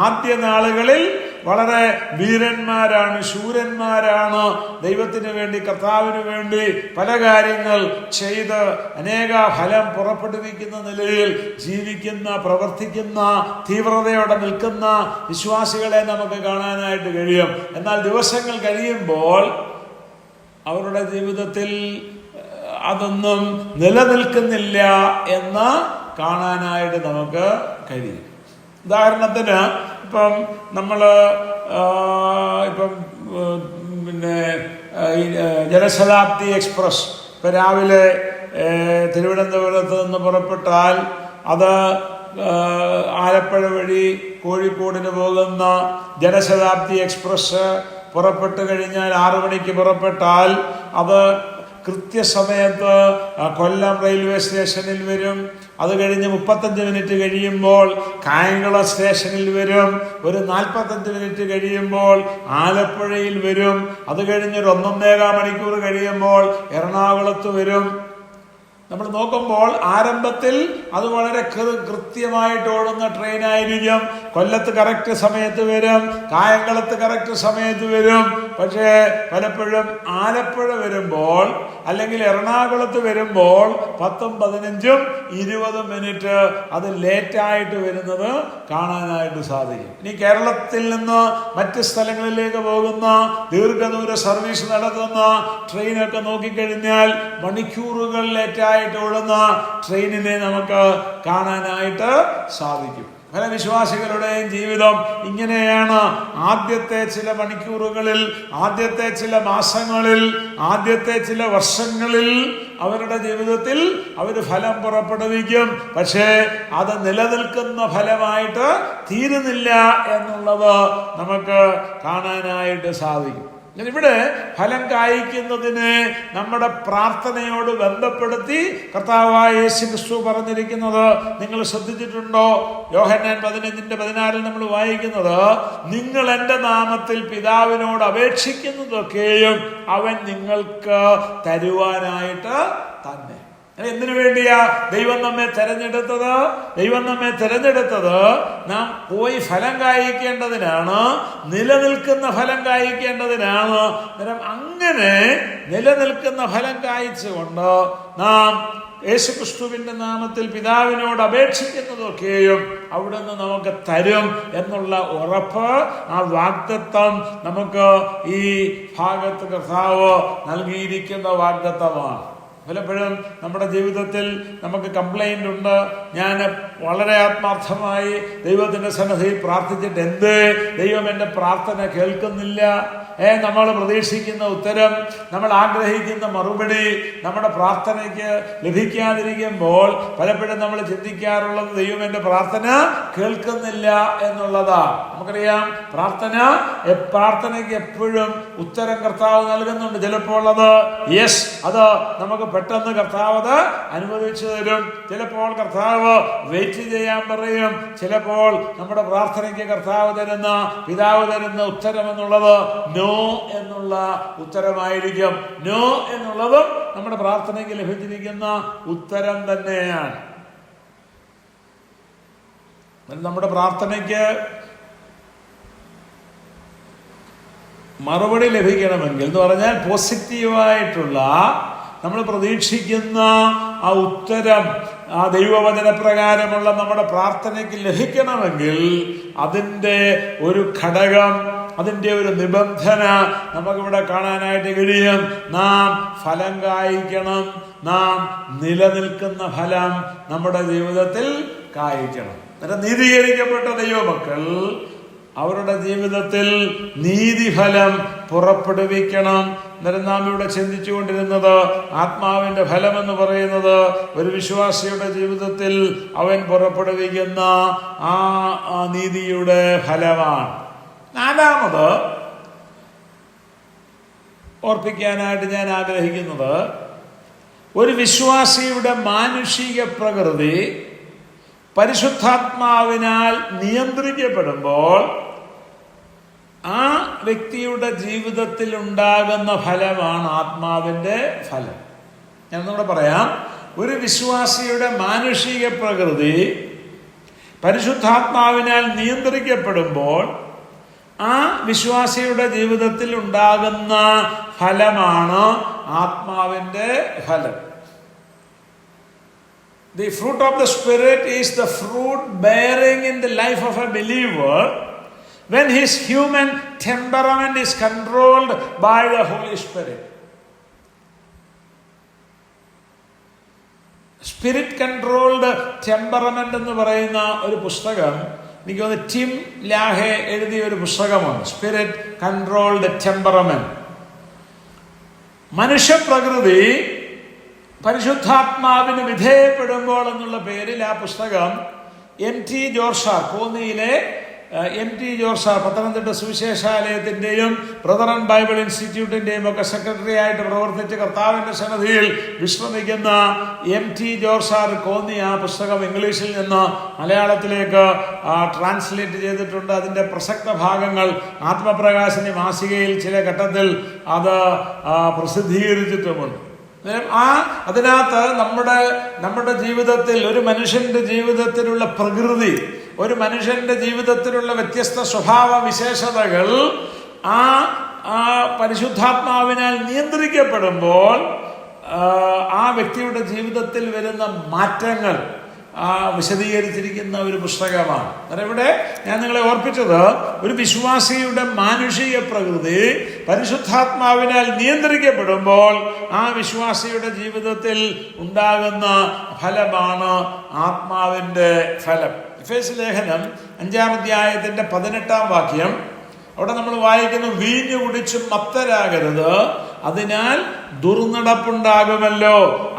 ആദ്യ നാളുകളിൽ വളരെ വീരന്മാരാണ്, ശൂരന്മാരാണ്. ദൈവത്തിന് വേണ്ടി, കർത്താവിന് വേണ്ടി പല കാര്യങ്ങൾ ചെയ്ത് അനേക ഫലം പുറപ്പെടുവിക്കുന്ന നിലയിൽ ജീവിക്കുന്ന, പ്രവർത്തിക്കുന്ന, തീവ്രതയോടെ നിൽക്കുന്ന വിശ്വാസികളെ നമുക്ക് കാണാനായിട്ട് കഴിയും. എന്നാൽ ദിവസങ്ങൾ കഴിയുമ്പോൾ അവരുടെ ജീവിതത്തിൽ അതൊന്നും നിലനിൽക്കുന്നില്ല എന്ന് കാണാനായിട്ട് നമുക്ക് കഴിയും. ഉദാഹരണത്തിന് പിന്നെ ജനശതാബ്ദി എക്സ്പ്രസ് ഇപ്പം രാവിലെ തിരുവനന്തപുരത്ത് നിന്ന് പുറപ്പെട്ടാൽ അത് ആലപ്പുഴ വഴി കോഴിക്കോടിന് പോകുന്ന ജനശതാബ്ദി എക്സ്പ്രസ് പുറപ്പെട്ട് കഴിഞ്ഞാൽ 6 മണിക്ക് പുറപ്പെട്ടാൽ അത് കൃത്യസമയത്ത് കൊല്ലം റെയിൽവേ സ്റ്റേഷനിൽ വരും. അത് കഴിഞ്ഞ് 35 മിനിറ്റ് കഴിയുമ്പോൾ കായംകുളം സ്റ്റേഷനിൽ വരും. ഒരു 45 മിനിറ്റ് കഴിയുമ്പോൾ ആലപ്പുഴയിൽ വരും. അത് കഴിഞ്ഞൊരു 1.5 മണിക്കൂർ കഴിയുമ്പോൾ എറണാകുളത്ത് വരും. നമ്മൾ നോക്കുമ്പോൾ ആരംഭത്തിൽ അത് വളരെ കൃത്യമായിട്ട് ഓടുന്ന ട്രെയിനായിരിക്കും. കൊല്ലത്ത് കറക്റ്റ് സമയത്ത് വരും, കായംകുളത്ത് കറക്റ്റ് സമയത്ത് വരും. പക്ഷേ പലപ്പോഴും ആലപ്പുഴ വരുമ്പോൾ അല്ലെങ്കിൽ എറണാകുളത്ത് വരുമ്പോൾ 10, 15, 20 മിനിറ്റ് അത് ലേറ്റായിട്ട് വരുന്നത് കാണാനായിട്ട് സാധിക്കും. ഇനി കേരളത്തിൽ നിന്ന് മറ്റ് സ്ഥലങ്ങളിലേക്ക് പോകുന്ന ദീർഘദൂര സർവീസ് നടത്തുന്ന ട്രെയിനൊക്കെ നോക്കിക്കഴിഞ്ഞാൽ മണിക്കൂറുകൾ ലേറ്റായിട്ട് ഓടുന്ന ട്രെയിനിനെ നമുക്ക് കാണാനായിട്ട് സാധിക്കും. പല വിശ്വാസികളുടെയും ജീവിതം ഇങ്ങനെയാണ്. ആദ്യത്തെ ചില മണിക്കൂറുകളിൽ, ആദ്യത്തെ ചില മാസങ്ങളിൽ, ആദ്യത്തെ ചില വർഷങ്ങളിൽ അവരുടെ ജീവിതത്തിൽ അവർ ഫലം പുറപ്പെടുവിക്കും. പക്ഷേ അത് നിലനിൽക്കുന്ന ഫലമായിട്ട് തീരുന്നില്ല എന്നുള്ളത് നമുക്ക് കാണാനായിട്ട് സാധിക്കും. ഇവിടെ ഫലം കായ്ക്കുന്നതിന് നമ്മുടെ പ്രാർത്ഥനയോട് ബന്ധപ്പെടുത്തി കർത്താവായ യേശു ക്രിസ്തു പറഞ്ഞിരിക്കുന്നത് നിങ്ങൾ ശ്രദ്ധിച്ചിട്ടുണ്ടോ? യോഹന്നാൻ 15:14 നമ്മൾ വായിക്കുന്നത്, നിങ്ങൾ എൻ്റെ നാമത്തിൽ പിതാവിനോട് അപേക്ഷിക്കുന്നതൊക്കെയും അവൻ നിങ്ങൾക്ക് തരുവാനായിട്ട് തന്നെ. എന്തിനു വേണ്ടിയാ ദൈവം നമ്മെ തെരഞ്ഞെടുത്തത്? ദൈവം നമ്മെ തെരഞ്ഞെടുത്തത് നാം പോയി ഫലം കായ്ക്കേണ്ടതിനാണ്, നിലനിൽക്കുന്ന ഫലം കായ്ക്കേണ്ടതിനാണ്. അങ്ങനെ നിലനിൽക്കുന്ന ഫലം കായ്ച്ചുകൊണ്ട് നാം യേശുക്രിസ്തുവിന്റെ നാമത്തിൽ പിതാവിനോട് അപേക്ഷിക്കുന്നതൊക്കെയും അവിടുന്ന് നമുക്ക് തരും എന്നുള്ള ഉറപ്പ്, ആ വാഗ്ദത്തം നമുക്ക് ഈ ഭാഗത്ത് കർത്താവ് നൽകിയിരിക്കുന്ന വാഗ്ദത്തമാണ്. പലപ്പോഴും നമ്മുടെ ജീവിതത്തിൽ നമുക്ക് കംപ്ലൈൻ്റ് ഉണ്ട്. ഞാൻ വളരെ ആത്മാർത്ഥമായി ദൈവത്തിൻ്റെ സന്നിധിയിൽ പ്രാർത്ഥിച്ചിട്ട് എന്ത് ദൈവം എൻ്റെ പ്രാർത്ഥന കേൾക്കുന്നില്ല, നമ്മൾ പ്രതീക്ഷിക്കുന്ന ഉത്തരം, നമ്മൾ ആഗ്രഹിക്കുന്ന മറുപടി നമ്മുടെ പ്രാർത്ഥനയ്ക്ക് ലഭിക്കാതിരിക്കുമ്പോൾ പലപ്പോഴും നമ്മൾ ചിന്തിക്കാറുള്ളത് ദൈവം എൻ്റെ പ്രാർത്ഥന കേൾക്കുന്നില്ല എന്നുള്ളതാണ്. നമുക്കറിയാം പ്രാർത്ഥനയ്ക്ക് എപ്പോഴും ഉത്തരം കർത്താവ് നൽകുന്നുണ്ട്. ചിലപ്പോൾ അത് യെസ്, അത് നമുക്ക് പെട്ടെന്ന് കർത്താവ് അത് അനുവദിച്ചു തരും. ചിലപ്പോൾ കർത്താവ് വെയിറ്റ് ചെയ്യാൻ പറയും. ചിലപ്പോൾ നമ്മുടെ പ്രാർത്ഥനയ്ക്ക് കർത്താവ് തരുന്ന, പിതാവ് തരുന്ന ഉത്തരം എന്നുള്ളത് നോ എന്നുള്ള ഉത്തരമായിരിക്കും. നോ എന്നുള്ളതും നമ്മുടെ പ്രാർത്ഥനയ്ക്ക് ലഭിച്ചിരിക്കുന്ന ഉത്തരം തന്നെയാണ്. നമ്മുടെ പ്രാർത്ഥനയ്ക്ക് മറുപടി ലഭിക്കണമെങ്കിൽ എന്ന് പറഞ്ഞാൽ പോസിറ്റീവായിട്ടുള്ള നമ്മൾ പ്രതീക്ഷിക്കുന്ന ആ ഉത്തരം, ആ ദൈവവചന പ്രകാരമുള്ള നമ്മുടെ പ്രാർത്ഥനയ്ക്ക് ലഭിക്കണമെങ്കിൽ അതിൻ്റെ ഒരു ഘടകം, അതിൻ്റെ ഒരു നിബന്ധന നമുക്കിവിടെ കാണാനായിട്ട് കഴിയും. നാം ഫലം കായ്ക്കണം, നാം നിലനിൽക്കുന്ന ഫലം നമ്മുടെ ജീവിതത്തിൽ കായ്ക്കണം. നീതീകരിക്കപ്പെട്ട ദൈവമക്കൾ അവരുടെ ജീവിതത്തിൽ നീതിഫലം പുറപ്പെടുവിക്കണം. അന്നേരം നാം ഇവിടെ ചിന്തിച്ചുകൊണ്ടിരുന്നത് ആത്മാവിന്റെ ഫലം എന്ന് പറയുന്നത് ഒരു വിശ്വാസിയുടെ ജീവിതത്തിൽ അവൻ പുറപ്പെടുവിക്കുന്ന ആ നീതിയുടെ ഫലമാണ്. നാലാമത് ഓർപ്പിക്കാനായിട്ട് ഞാൻ ആഗ്രഹിക്കുന്നത്, ഒരു വിശ്വാസിയുടെ മാനുഷിക പ്രകൃതി പരിശുദ്ധാത്മാവിനാൽ നിയന്ത്രിക്കപ്പെടുമ്പോൾ ആ വ്യക്തിയുടെ ജീവിതത്തിൽ ഉണ്ടാകുന്ന ഫലമാണ് ആത്മാവിൻ്റെ ഫലം. ഞാനൊന്നുകൂടെ പറയാം. ഒരു വിശ്വാസിയുടെ മാനുഷിക പ്രകൃതി പരിശുദ്ധാത്മാവിനാൽ നിയന്ത്രിക്കപ്പെടുമ്പോൾ ആ വിശ്വാസിയുടെ ജീവിതത്തിൽ ഉണ്ടാകുന്ന ഫലമാണ് ആത്മാവിൻ്റെ ഫലം. The fruit of the Spirit is the fruit bearing in the life of a believer when his human temperament is controlled by the Holy Spirit. Spirit controlled temperament എന്ന് പറയുന്ന ഒരു പുസ്തകം എനിക്ക് തോന്നുന്നു ടിം ലാഹെ എഴുതിയ ഒരു പുസ്തകമാണ്. Spirit controlled temperament. മനുഷ്യപ്രകൃതി പരിശുദ്ധാത്മാവിന് വിധേയപ്പെടുമ്പോൾ എന്നുള്ള പേരിൽ ആ പുസ്തകം M.T. ജോർഷാർ, കോന്നിയിലെ M.T. ജോർഷാർ, പത്തനംതിട്ട സുവിശേഷാലയത്തിൻ്റെയും ബ്രദറൻ ബൈബിൾ ഇൻസ്റ്റിറ്റ്യൂട്ടിൻ്റെയും ഒക്കെ സെക്രട്ടറി ആയിട്ട് പ്രവർത്തിച്ച് കർത്താവിൻ്റെ സന്നിധിയിൽ വിശ്രമിക്കുന്ന M.T. ജോർഷാർ കോന്നി ആ പുസ്തകം ഇംഗ്ലീഷിൽ നിന്ന് മലയാളത്തിലേക്ക് ട്രാൻസ്ലേറ്റ് ചെയ്തിട്ടുണ്ട്. അതിൻ്റെ പ്രസക്ത ഭാഗങ്ങൾ ആത്മപ്രകാശിനി മാസികയിൽ ചില ഘട്ടത്തിൽ അത് പ്രസിദ്ധീകരിച്ചിട്ടുമുണ്ട്. അതിനകത്ത് നമ്മുടെ ജീവിതത്തിൽ, ഒരു മനുഷ്യന്റെ ജീവിതത്തിലുള്ള പ്രകൃതി, ഒരു മനുഷ്യന്റെ ജീവിതത്തിലുള്ള വ്യത്യസ്ത സ്വഭാവ വിശേഷതകൾ ആ പരിശുദ്ധാത്മാവിനാൽ നിയന്ത്രിക്കപ്പെടുമ്പോൾ ആ വ്യക്തിയുടെ ജീവിതത്തിൽ വരുന്ന മാറ്റങ്ങൾ വിശദീകരിച്ചിരിക്കുന്ന ഒരു പുസ്തകമാണ്. ഇവിടെ ഞാൻ നിങ്ങളെ ഓർപ്പിച്ചത്, ഒരു വിശ്വാസിയുടെ മാനുഷിക പ്രകൃതി പരിശുദ്ധാത്മാവിനാൽ നിയന്ത്രിക്കപ്പെടുമ്പോൾ ആ വിശ്വാസിയുടെ ജീവിതത്തിൽ ഉണ്ടാകുന്ന ഫലമാണ് ആത്മാവിൻ്റെ ഫലം. എഫേസ്യ ലേഖനം 5-ാം അധ്യായത്തിന്റെ 18-ാം വാക്യം, അവിടെ നമ്മൾ വായിക്കുന്നു, വീഞ്ഞു കുടിച്ച് മത്തരാകരുത്, അതിനാൽ ദുർനടപ്പുണ്ടാകുമല്ലോ,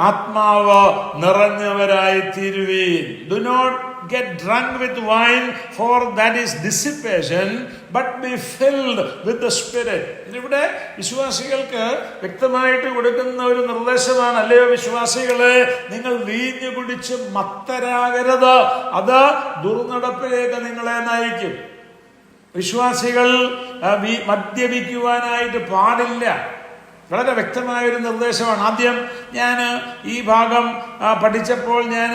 ആത്മാവ് നിറഞ്ഞവരായി തീരുവീൻ. Do not get drunk with wine, for that is dissipation, but be filled with the Spirit. ഇവിടെ വിശ്വാസികൾക്ക് വ്യക്തമായിട്ട് കൊടുക്കുന്ന ഒരു നിർദ്ദേശമാണ്. അല്ലയോ വിശ്വാസികളെ, നിങ്ങൾ വീഞ്ഞു കുടിച്ച് മത്തരാകരുത്, അത് ദുർനടപ്പിലേക്ക് നിങ്ങളെ നയിക്കും. വിശ്വാസികൾ മദ്യപിക്കുവാനായിട്ട് പാടില്ല. വളരെ വ്യക്തമായൊരു നിർദ്ദേശമാണ്. ആദ്യം ഞാൻ ഈ ഭാഗം പഠിച്ചപ്പോൾ ഞാൻ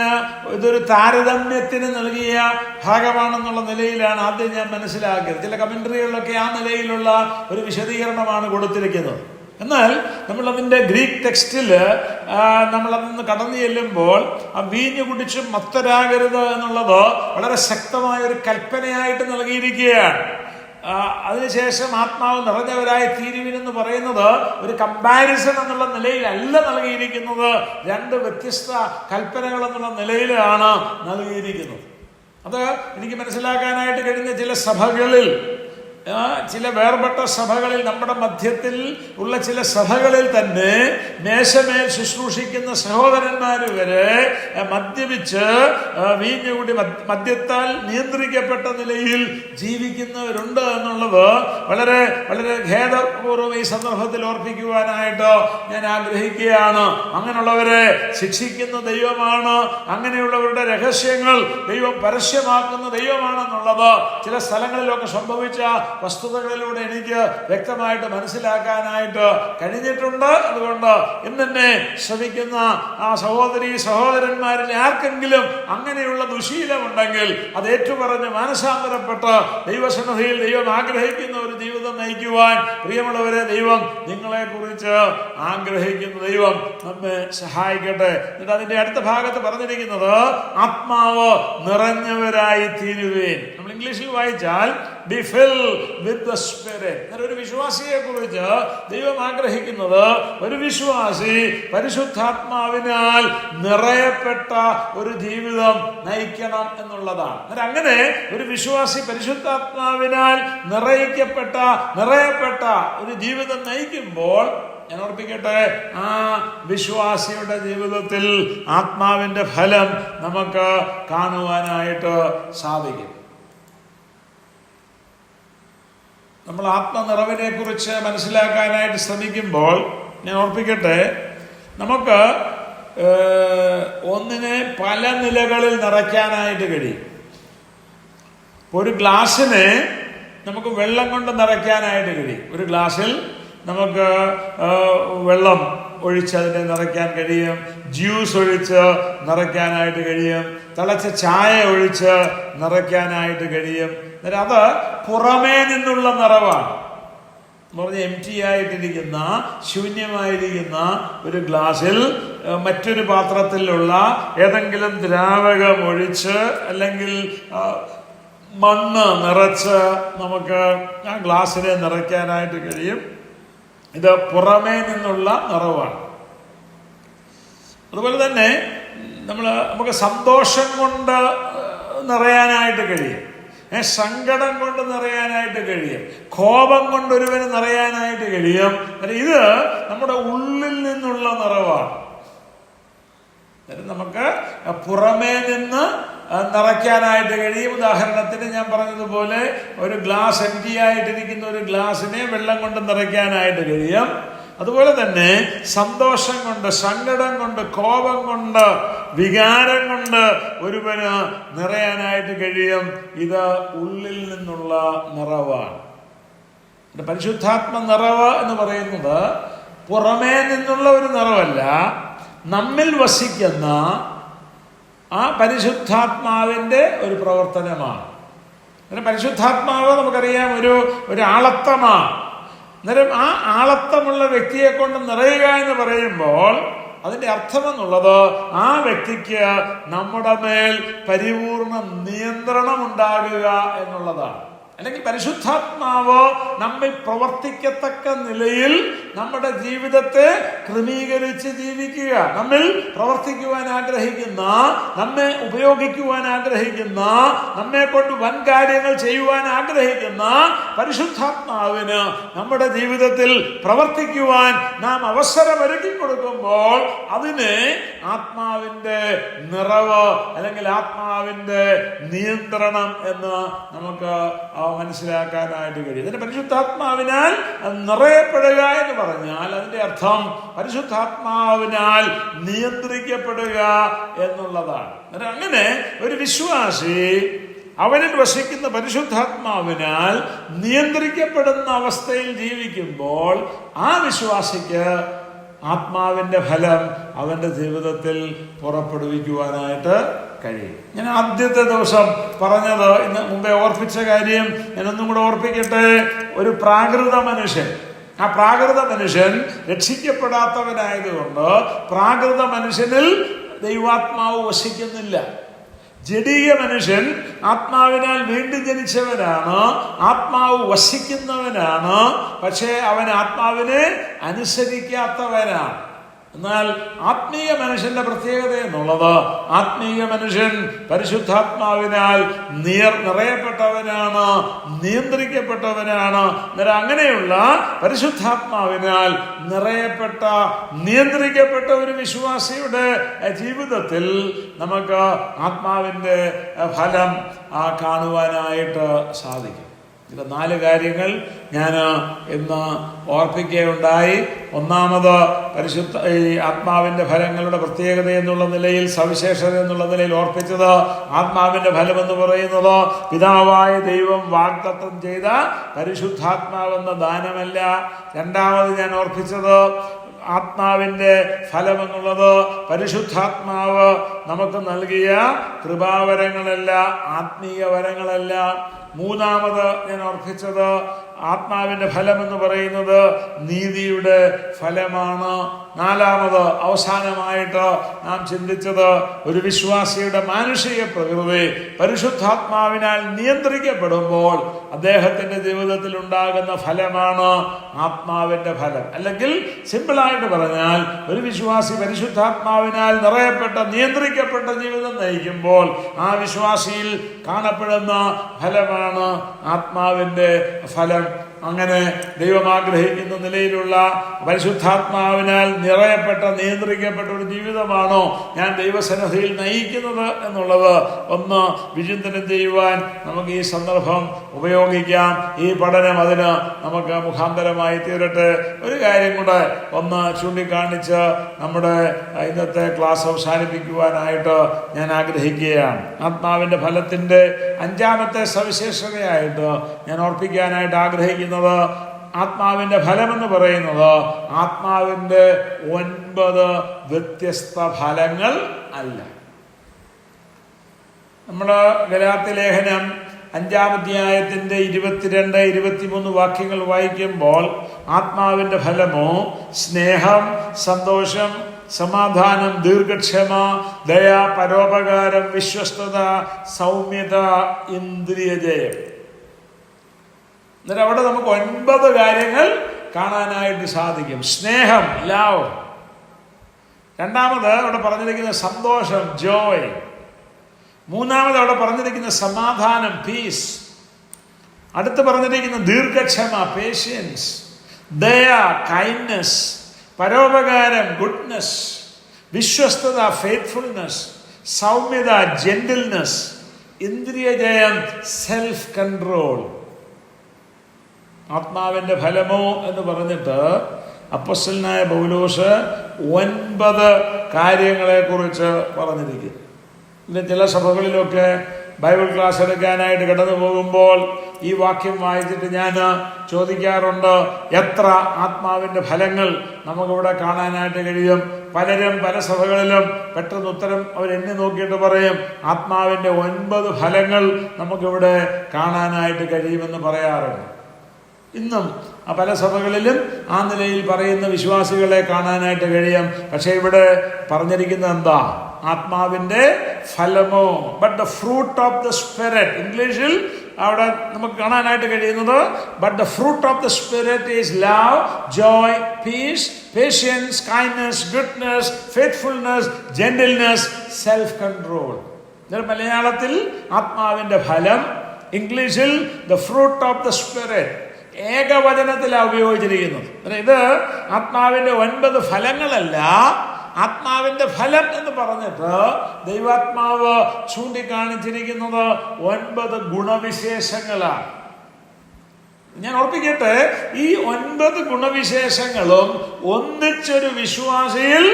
ഇതൊരു താരതമ്യത്തിന് നൽകിയ ഭാഗമാണെന്നുള്ള നിലയിലാണ് ആദ്യം ഞാൻ മനസ്സിലാക്കിയത്. ചില കമന്ററികളിലൊക്കെ ആ നിലയിലുള്ള ഒരു വിശദീകരണമാണ് കൊടുത്തിരിക്കുന്നത്. എന്നാൽ നമ്മളതിൻ്റെ ഗ്രീക്ക് ടെക്സ്റ്റിൽ നമ്മളതിന്ന് കടന്നു ചെല്ലുമ്പോൾ ആ വീഞ്ഞു കുടിച്ച് മത്തരാകരുത് എന്നുള്ളത് വളരെ ശക്തമായ ഒരു കൽപ്പനയായിട്ട് നൽകിയിരിക്കുകയാണ്. അതിനുശേഷം ആത്മാവ് നിറഞ്ഞവരായി തീരുവിനെന്ന് പറയുന്നത് ഒരു കമ്പാരിസൺ എന്നുള്ള നിലയിലല്ല നൽകിയിരിക്കുന്നത്, രണ്ട് വ്യത്യസ്ത കൽപ്പനകൾ എന്നുള്ള നിലയിലാണ് നൽകിയിരിക്കുന്നത്. അത് എനിക്ക് മനസ്സിലാക്കാനായിട്ട് കഴിഞ്ഞ ചില സഭകളിൽ, ചില വേർപെട്ട സഭകളിൽ, നമ്മുടെ മധ്യത്തിൽ ഉള്ള ചില സഭകളിൽ തന്നെ മേശമേൽ ശുശ്രൂഷിക്കുന്ന സഹോദരന്മാർ വരെ മദ്യപിച്ച് വീഞ്ഞുകൂടി മദ്യത്താൽ നിയന്ത്രിക്കപ്പെട്ട നിലയിൽ ജീവിക്കുന്നവരുണ്ട് എന്നുള്ളത് വളരെ വളരെ ഖേദപൂർവ്വം ഈ സന്ദർഭത്തിൽ ഓർപ്പിക്കുവാനായിട്ട് ഞാൻ ആഗ്രഹിക്കുകയാണ്. അങ്ങനെയുള്ളവരെ ശിക്ഷിക്കുന്ന ദൈവമാണ്, അങ്ങനെയുള്ളവരുടെ രഹസ്യങ്ങൾ ദൈവം പരസ്യമാക്കുന്ന ദൈവമാണെന്നുള്ളത് ചില സ്ഥലങ്ങളിലൊക്കെ സംഭവിച്ച വസ്തുതകളിലൂടെ എനിക്ക് വ്യക്തമായിട്ട് മനസ്സിലാക്കാനായിട്ട് കഴിഞ്ഞിട്ടുണ്ട്. അതുകൊണ്ട് ഇന്നെ ശ്രമിക്കുന്ന ആ സഹോദരന്മാരിൽ ആർക്കെങ്കിലും അങ്ങനെയുള്ള ദുശീലമുണ്ടെങ്കിൽ അത് ഏറ്റുപറഞ്ഞ് മാനസാന്തരപ്പെട്ട് ദൈവസന്നിധിയിൽ ദൈവം ആഗ്രഹിക്കുന്ന ഒരു ജീവിതം നയിക്കുവാൻ, പ്രിയമുള്ളവരെ, ദൈവം നിങ്ങളെ കുറിച്ച് ആഗ്രഹിക്കുന്ന ദൈവം നമ്മെ സഹായിക്കട്ടെ. എന്നിട്ട് അതിന്റെ അടുത്ത ഭാഗത്ത് പറഞ്ഞിരിക്കുന്നത് ആത്മാവ് നിറഞ്ഞവരായി തീരുവേൻ. നമ്മൾ ഇംഗ്ലീഷിൽ വായിച്ചാൽ be filled with the Spirit. ഒരു വിശ്വാസിയെ കുറിച്ച് ദൈവം ആഗ്രഹിക്കുന്നത് ഒരു വിശ്വാസി പരിശുദ്ധാത്മാവിനാൽ നിറയപ്പെട്ട ഒരു ജീവിതം നയിക്കണം എന്നുള്ളതാണ്. അങ്ങനെ ഒരു വിശ്വാസി പരിശുദ്ധാത്മാവിനാൽ നിറയപ്പെട്ട ഒരു ജീവിതം നയിക്കുമ്പോൾ, ഞാൻ ഓർപ്പിക്കട്ടെ, ആ വിശ്വാസിയുടെ ജീവിതത്തിൽ ആത്മാവിന്റെ ഫലം നമുക്ക് കാണുവാനായിട്ട് സാധിക്കും. നമ്മൾ ആത്മനിറവിനെ കുറിച്ച് മനസ്സിലാക്കാനായിട്ട് ശ്രമിക്കുമ്പോൾ ഞാൻ ഓർപ്പിക്കട്ടെ, നമുക്ക് ഒന്നിനെ പല നിലകളിൽ നിറയ്ക്കാനായിട്ട് കഴിയും. ഒരു ഗ്ലാസ്സിനെ നമുക്ക് വെള്ളം കൊണ്ട് നിറയ്ക്കാനായിട്ട് കഴിയും. ഒരു ഗ്ലാസ്സിൽ നമുക്ക് വെള്ളം ഒഴിച്ച് അതിനെ നിറയ്ക്കാൻ കഴിയും, ജ്യൂസ് ഒഴിച്ച് നിറയ്ക്കാനായിട്ട് കഴിയും, തിളച്ച ചായ ഒഴിച്ച് നിറയ്ക്കാനായിട്ട് കഴിയും. അത് പുറമേ നിന്നുള്ള നിറവാണ്. എന്ന് പറഞ്ഞാൽ എംറ്റി ആയിട്ടിരിക്കുന്ന, ശൂന്യമായിരിക്കുന്ന ഒരു ഗ്ലാസ്സിൽ മറ്റൊരു പാത്രത്തിലുള്ള ഏതെങ്കിലും ദ്രാവകം ഒഴിച്ച് അല്ലെങ്കിൽ മണ്ണ് നിറച്ച് നമുക്ക് ആ ഗ്ലാസ്സിനെ നിറയ്ക്കാനായിട്ട് കഴിയും. ഇത് പുറമേ നിന്നുള്ള നിറവാണ്. അതുപോലെ തന്നെ നമുക്ക് സന്തോഷം കൊണ്ട് നിറയാനായിട്ട് കഴിയും, സങ്കടം കൊണ്ട് നിറയാനായിട്ട് കഴിയും, കോപം കൊണ്ട് ഒരുവന് നിറയാനായിട്ട് കഴിയും. ഇത് നമ്മുടെ ഉള്ളിൽ നിന്നുള്ള നിറവാണ്. നമുക്ക് പുറമേ നിന്ന് നിറയ്ക്കാനായിട്ട് കഴിയും. ഉദാഹരണത്തിന് ഞാൻ പറഞ്ഞതുപോലെ ഒരു ഗ്ലാസ് എംറ്റി ആയിട്ടിരിക്കുന്ന ഒരു ഗ്ലാസ്സിനെ വെള്ളം കൊണ്ട് നിറയ്ക്കാനായിട്ട് കഴിയും. അതുപോലെ തന്നെ സന്തോഷം കൊണ്ട്, സങ്കടം കൊണ്ട്, കോപം കൊണ്ട്, വികാരം കൊണ്ട് ഒരുവന് നിറയാനായിട്ട് കഴിയും. ഇത് ഉള്ളിൽ നിന്നുള്ള നിറവാണ്. പരിശുദ്ധാത്മ നിറവ് എന്ന് പറയുന്നത് പുറമേ നിന്നുള്ള ഒരു നിറവല്ല, നമ്മിൽ വസിക്കുന്ന ആ പരിശുദ്ധാത്മാവിൻ്റെ ഒരു പ്രവർത്തനമാണ്. അങ്ങനെ പരിശുദ്ധാത്മാവ് നമുക്കറിയാം ഒരു ആളത്വമാണ്. അന്നേരം ആ ആളത്വമുള്ള വ്യക്തിയെ കൊണ്ട് നിറയുക എന്ന് പറയുമ്പോൾ അതിൻ്റെ അർത്ഥമെന്നുള്ളത് ആ വ്യക്തിക്ക് നമ്മുടെ മേൽ പരിപൂർണ നിയന്ത്രണം ഉണ്ടാകുക എന്നുള്ളതാണ്. അല്ലെങ്കിൽ പരിശുദ്ധാത്മാവ് നമ്മിൽ പ്രവർത്തിക്കത്തക്ക നിലയിൽ നമ്മുടെ ജീവിതത്തെ ക്രമീകരിച്ച് ജീവിക്കുക. നമ്മിൽ പ്രവർത്തിക്കുവാൻ ആഗ്രഹിക്കുന്ന, നമ്മെ ഉപയോഗിക്കുവാൻ ആഗ്രഹിക്കുന്ന, നമ്മെ കൊണ്ട് വൻ കാര്യങ്ങൾ ചെയ്യുവാൻ ആഗ്രഹിക്കുന്ന പരിശുദ്ധാത്മാവിന് നമ്മുടെ ജീവിതത്തിൽ പ്രവർത്തിക്കുവാൻ നാം അവസരമൊരുക്കി കൊടുക്കുമ്പോൾ അതിനെ ആത്മാവിൻ്റെ നിറവ് അല്ലെങ്കിൽ ആത്മാവിൻ്റെ നിയന്ത്രണം എന്ന് നമുക്ക് മനസ്സിലാക്കാനായിട്ട് കഴിയും. അതിന്റെ പരിശുദ്ധാത്മാവിനാൽ നിറയപ്പെടുക എന്ന് പറഞ്ഞാൽ അതിന്റെ അർത്ഥം പരിശുദ്ധാത്മാവിനാൽ നിയന്ത്രിക്കപ്പെടുക എന്നുള്ളതാണ്. അങ്ങനെ ഒരു വിശ്വാസി അവനിൽ വസിക്കുന്ന പരിശുദ്ധാത്മാവിനാൽ നിയന്ത്രിക്കപ്പെടുന്ന അവസ്ഥയിൽ ജീവിക്കുമ്പോൾ ആ വിശ്വാസിക്ക് ആത്മാവിൻ്റെ ഫലം അവൻ്റെ ജീവിതത്തിൽ പുറപ്പെടുവിക്കുവാനായിട്ട് കഴിയും. ഞാൻ ആദ്യത്തെ ദിവസം പറഞ്ഞത്, ഇന്ന് മുമ്പേ ഓർപ്പിച്ച കാര്യം ഞാനൊന്നും കൂടെ ഓർപ്പിക്കട്ടെ. ഒരു പ്രാകൃത മനുഷ്യൻ, ആ പ്രാകൃത മനുഷ്യൻ രക്ഷിക്കപ്പെടാത്തവനായതുകൊണ്ട് പ്രാകൃത മനുഷ്യനിൽ ദൈവാത്മാവ് വസിക്കുന്നില്ല. ജഡീയ മനുഷ്യൻ ആത്മാവിനാൽ വീണ്ടും ജനിച്ചവനാണ്, ആത്മാവ് വസിക്കുന്നവനാണ്. പക്ഷേ അവൻ ആത്മാവിനെ അനുസരിക്കാത്തവനാണ്. എന്നാൽ ആത്മീയ മനുഷ്യന്റെ പ്രത്യേകത എന്നുള്ളത്, ആത്മീയ മനുഷ്യൻ പരിശുദ്ധാത്മാവിനാൽ നിറയപ്പെട്ടവനാണ്, നിയന്ത്രിക്കപ്പെട്ടവനാണ്. അങ്ങനെയുള്ള പരിശുദ്ധാത്മാവിനാൽ നിറയപ്പെട്ട, നിയന്ത്രിക്കപ്പെട്ട ഒരു വിശ്വാസിയുടെ ജീവിതത്തിൽ നമുക്ക് ആത്മാവിൻ്റെ ഫലം കാണുവാനായിട്ട് സാധിക്കും. ഇത് 4 കാര്യങ്ങൾ ഞാൻ ഇന്ന് ഓർപ്പിക്കുകയുണ്ടായി. ഒന്നാമത് ആത്മാവിൻ്റെ ഫലങ്ങളുടെ പ്രത്യേകത എന്നുള്ള നിലയിൽ, സവിശേഷത എന്നുള്ള നിലയിൽ ഓർപ്പിച്ചത്, ആത്മാവിൻ്റെ ഫലം എന്ന് പറയുന്നത് പിതാവായ ദൈവം വാഗ്ദത്തം ചെയ്ത പരിശുദ്ധാത്മാവെന്ന ദാനമല്ല. രണ്ടാമത് ഞാൻ ഓർപ്പിച്ചത് ആത്മാവിൻ്റെ ഫലമെന്നുള്ളത് പരിശുദ്ധാത്മാവ് നമുക്ക് നൽകിയ കൃപാവരങ്ങളല്ല, ആത്മീയ വരങ്ങളല്ല. മൂന്നാമത് ഞാൻ ഓർപ്പിച്ചത് ആത്മാവിൻ്റെ ഫലമെന്ന് പറയുന്നത് നീതിയുടെ ഫലമാണ്. നാലാമത് അവസാനമായിട്ട് നാം ചിന്തിച്ചത് ഒരു വിശ്വാസിയുടെ മാനുഷിക പ്രകൃതി പരിശുദ്ധാത്മാവിനാൽ നിയന്ത്രിക്കപ്പെടുമ്പോൾ അദ്ദേഹത്തിൻ്റെ ജീവിതത്തിൽ ഉണ്ടാകുന്ന ഫലമാണ് ആത്മാവിൻ്റെ ഫലം. അല്ലെങ്കിൽ സിമ്പിളായിട്ട് പറഞ്ഞാൽ ഒരു വിശ്വാസി പരിശുദ്ധാത്മാവിനാൽ നിറയപ്പെട്ട, നിയന്ത്രിക്കപ്പെട്ട ജീവിതം നയിക്കുമ്പോൾ ആ വിശ്വാസിയിൽ കാണപ്പെടുന്ന ഫലമാണ് ആത്മാവിൻ്റെ ഫലം. അങ്ങനെ ദൈവം ആഗ്രഹിക്കുന്ന നിലയിലുള്ള പരിശുദ്ധാത്മാവിനാൽ നിറയപ്പെട്ട, നിയന്ത്രിക്കപ്പെട്ട ഒരു ജീവിതമാണോ ഞാൻ ദൈവസന്നിധിയിൽ നയിക്കുന്നത് എന്നുള്ളത് ഒന്ന് വിചിന്തനം ചെയ്യുവാൻ നമുക്ക് ഈ സന്ദർഭം ഉപയോഗിക്കാം. ഈ പഠനം അതിന് നമുക്ക് മുഖാന്തരമായി തീരട്ടെ. ഒരു കാര്യം കൂടെ ഒന്ന് ചൂണ്ടിക്കാണിച്ച് നമ്മുടെ ഇന്നത്തെ ക്ലാസ് അവസാനിപ്പിക്കുവാനായിട്ട് ഞാൻ ആഗ്രഹിക്കുകയാണ്. ആത്മാവിൻ്റെ ഫലത്തിൻ്റെ 5ാമത്തെ സവിശേഷതയായിട്ട് ഞാൻ ഓർപ്പിക്കാനായിട്ട് ആഗ്രഹിക്കുന്നത്, ആത്മാവിൻ്റെ ഫലമെന്ന് പറയുന്നത് ആത്മാവിൻ്റെ 9 വ്യത്യസ്ത ഫലങ്ങൾ അല്ല. നമ്മൾ ഗലാത്യ ലേഖനം 5-ാം അധ്യായത്തിൻ്റെ 22, 23 വാക്യങ്ങൾ വായിക്കുമ്പോൾ ആത്മാവിൻ്റെ ഫലമോ സ്നേഹം, സന്തോഷം, സമാധാനം, ദീർഘക്ഷമ, ദയ, പരോപകാരം, വിശ്വസ്തത, സൗമ്യത, ഇന്ദ്രിയജയം. എന്നിട്ട് അവിടെ നമുക്ക് 9 കാര്യങ്ങൾ കാണാനായിട്ട് സാധിക്കും. സ്നേഹം, ലവ്. രണ്ടാമത് അവിടെ പറഞ്ഞിരിക്കുന്ന സന്തോഷം, ജോയ്. മൂന്നാമത് അവിടെ പറഞ്ഞിരിക്കുന്ന സമാധാനം, പീസ്. അടുത്ത് പറഞ്ഞിരിക്കുന്ന ദീർഘക്ഷമ, പേഷ്യൻസ്. ദയ, കൈൻഡ്നസ്. പരോപകാരം, ഗുഡ്നസ്. വിശ്വസ്തത, ഫെയ്ത്ത്ഫുൾനെസ്. സൗമ്യത, ജെന്റിൽനെസ്. ഇന്ദ്രിയജയം, സെൽഫ് കൺട്രോൾ. ആത്മാവിൻ്റെ ഫലമോ എന്ന് പറഞ്ഞിട്ട് അപ്പോസ്തലനായ പൗലോസ് 9 കാര്യങ്ങളെക്കുറിച്ച് പറഞ്ഞിരിക്കുന്നു. ചില സഭകളിലൊക്കെ ബൈബിൾ ക്ലാസ് എടുക്കാനായിട്ട് കടന്നു പോകുമ്പോൾ ഈ വാക്യം വായിച്ചിട്ട് ഞാൻ ചോദിക്കാറുണ്ട്, എത്ര ആത്മാവിൻ്റെ ഫലങ്ങൾ നമുക്കിവിടെ കാണാനായിട്ട് കഴിയും? പലരും പല സഭകളിലും പെട്ടെന്ന് ഉത്തരം അവരെണ്ണി നോക്കിയിട്ട് പറയും, ആത്മാവിൻ്റെ 9 ഫലങ്ങൾ നമുക്കിവിടെ കാണാനായിട്ട് കഴിയുമെന്ന് പറയാറുണ്ട്. ഇന്നും പല സഭകളിലും ആ നിലയിൽ പറയുന്ന വിശ്വാസികളെ കാണാനായിട്ട് കഴിയും. പക്ഷെ ഇവിടെ പറഞ്ഞിരിക്കുന്നത് എന്താ? ആത്മാവിന്റെ ഫലമോ, but the fruit of the spirit. ഇംഗ്ലീഷിൽ അവിടെ നമുക്ക് കാണാനായിട്ട് കഴിയുന്നത്, but the fruit of the spirit is love, joy, peace, patience, kindness, goodness, faithfulness, gentleness, self control. മലയാളത്തിൽ ആത്മാവിന്റെ ഫലം, ഇംഗ്ലീഷിൽ the fruit of the spirit. ഏകവചനത്തിലാണ് ഉപയോഗിച്ചിരിക്കുന്നത്. ഇത് ആത്മാവിന്റെ 9 ഫലങ്ങളല്ല, ആത്മാവിന്റെ ഫലം എന്ന് പറഞ്ഞിട്ട് ദൈവാത്മാവ് ചൂണ്ടിക്കാണിച്ചിരിക്കുന്നത് 9 ഗുണവിശേഷങ്ങളാണ്. ഞാൻ ഓർപ്പിക്കട്ടെ, ഈ 9 ഗുണവിശേഷങ്ങളും ഒന്നിച്ചൊരു വിശ്വാസിയിൽ